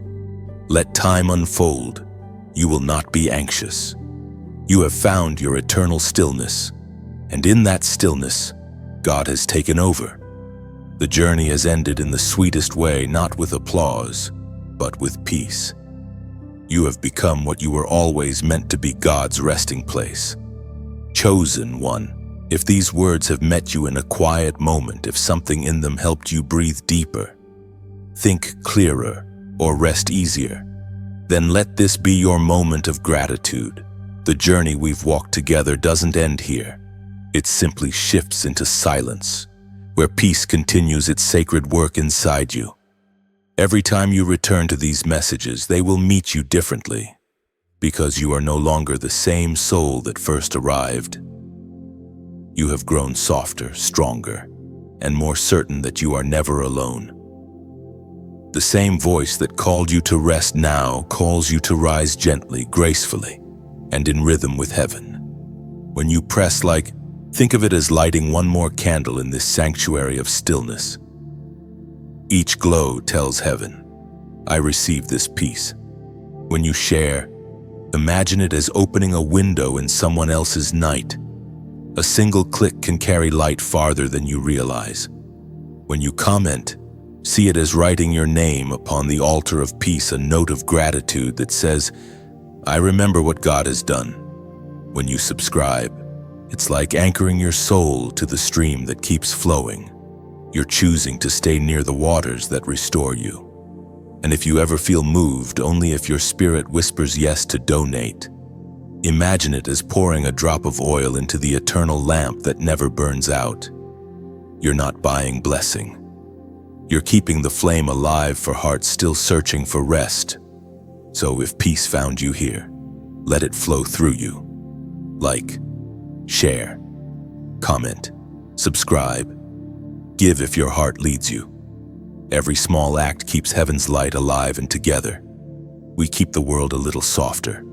Let time unfold, you will not be anxious. You have found your eternal stillness, and in that stillness, God has taken over. The journey has ended in the sweetest way, not with applause, but with peace. You have become what you were always meant to be, God's resting place. Chosen one. If these words have met you in a quiet moment, if something in them helped you breathe deeper, think clearer, or rest easier, then let this be your moment of gratitude. The journey we've walked together doesn't end here. It simply shifts into silence, where peace continues its sacred work inside you. Every time you return to these messages, they will meet you differently, because you are no longer the same soul that first arrived. You have grown softer, stronger, and more certain that you are never alone. The same voice that called you to rest now calls you to rise gently, gracefully, and in rhythm with heaven. When you press, think of it as lighting one more candle in this sanctuary of stillness. Each glow tells heaven, "I receive this peace." When you share, imagine it as opening a window in someone else's night. A single click can carry light farther than you realize. When you comment, see it as writing your name upon the altar of peace, a note of gratitude that says, "I remember what God has done." When you subscribe, it's like anchoring your soul to the stream that keeps flowing. You're choosing to stay near the waters that restore you. And if you ever feel moved, only if your spirit whispers yes to donate. Imagine it as pouring a drop of oil into the eternal lamp that never burns out. You're not buying blessing. You're keeping the flame alive for hearts still searching for rest. So if peace found you here, let it flow through you. Like, share, comment, subscribe, give if your heart leads you. Every small act keeps heaven's light alive, and together, we keep the world a little softer.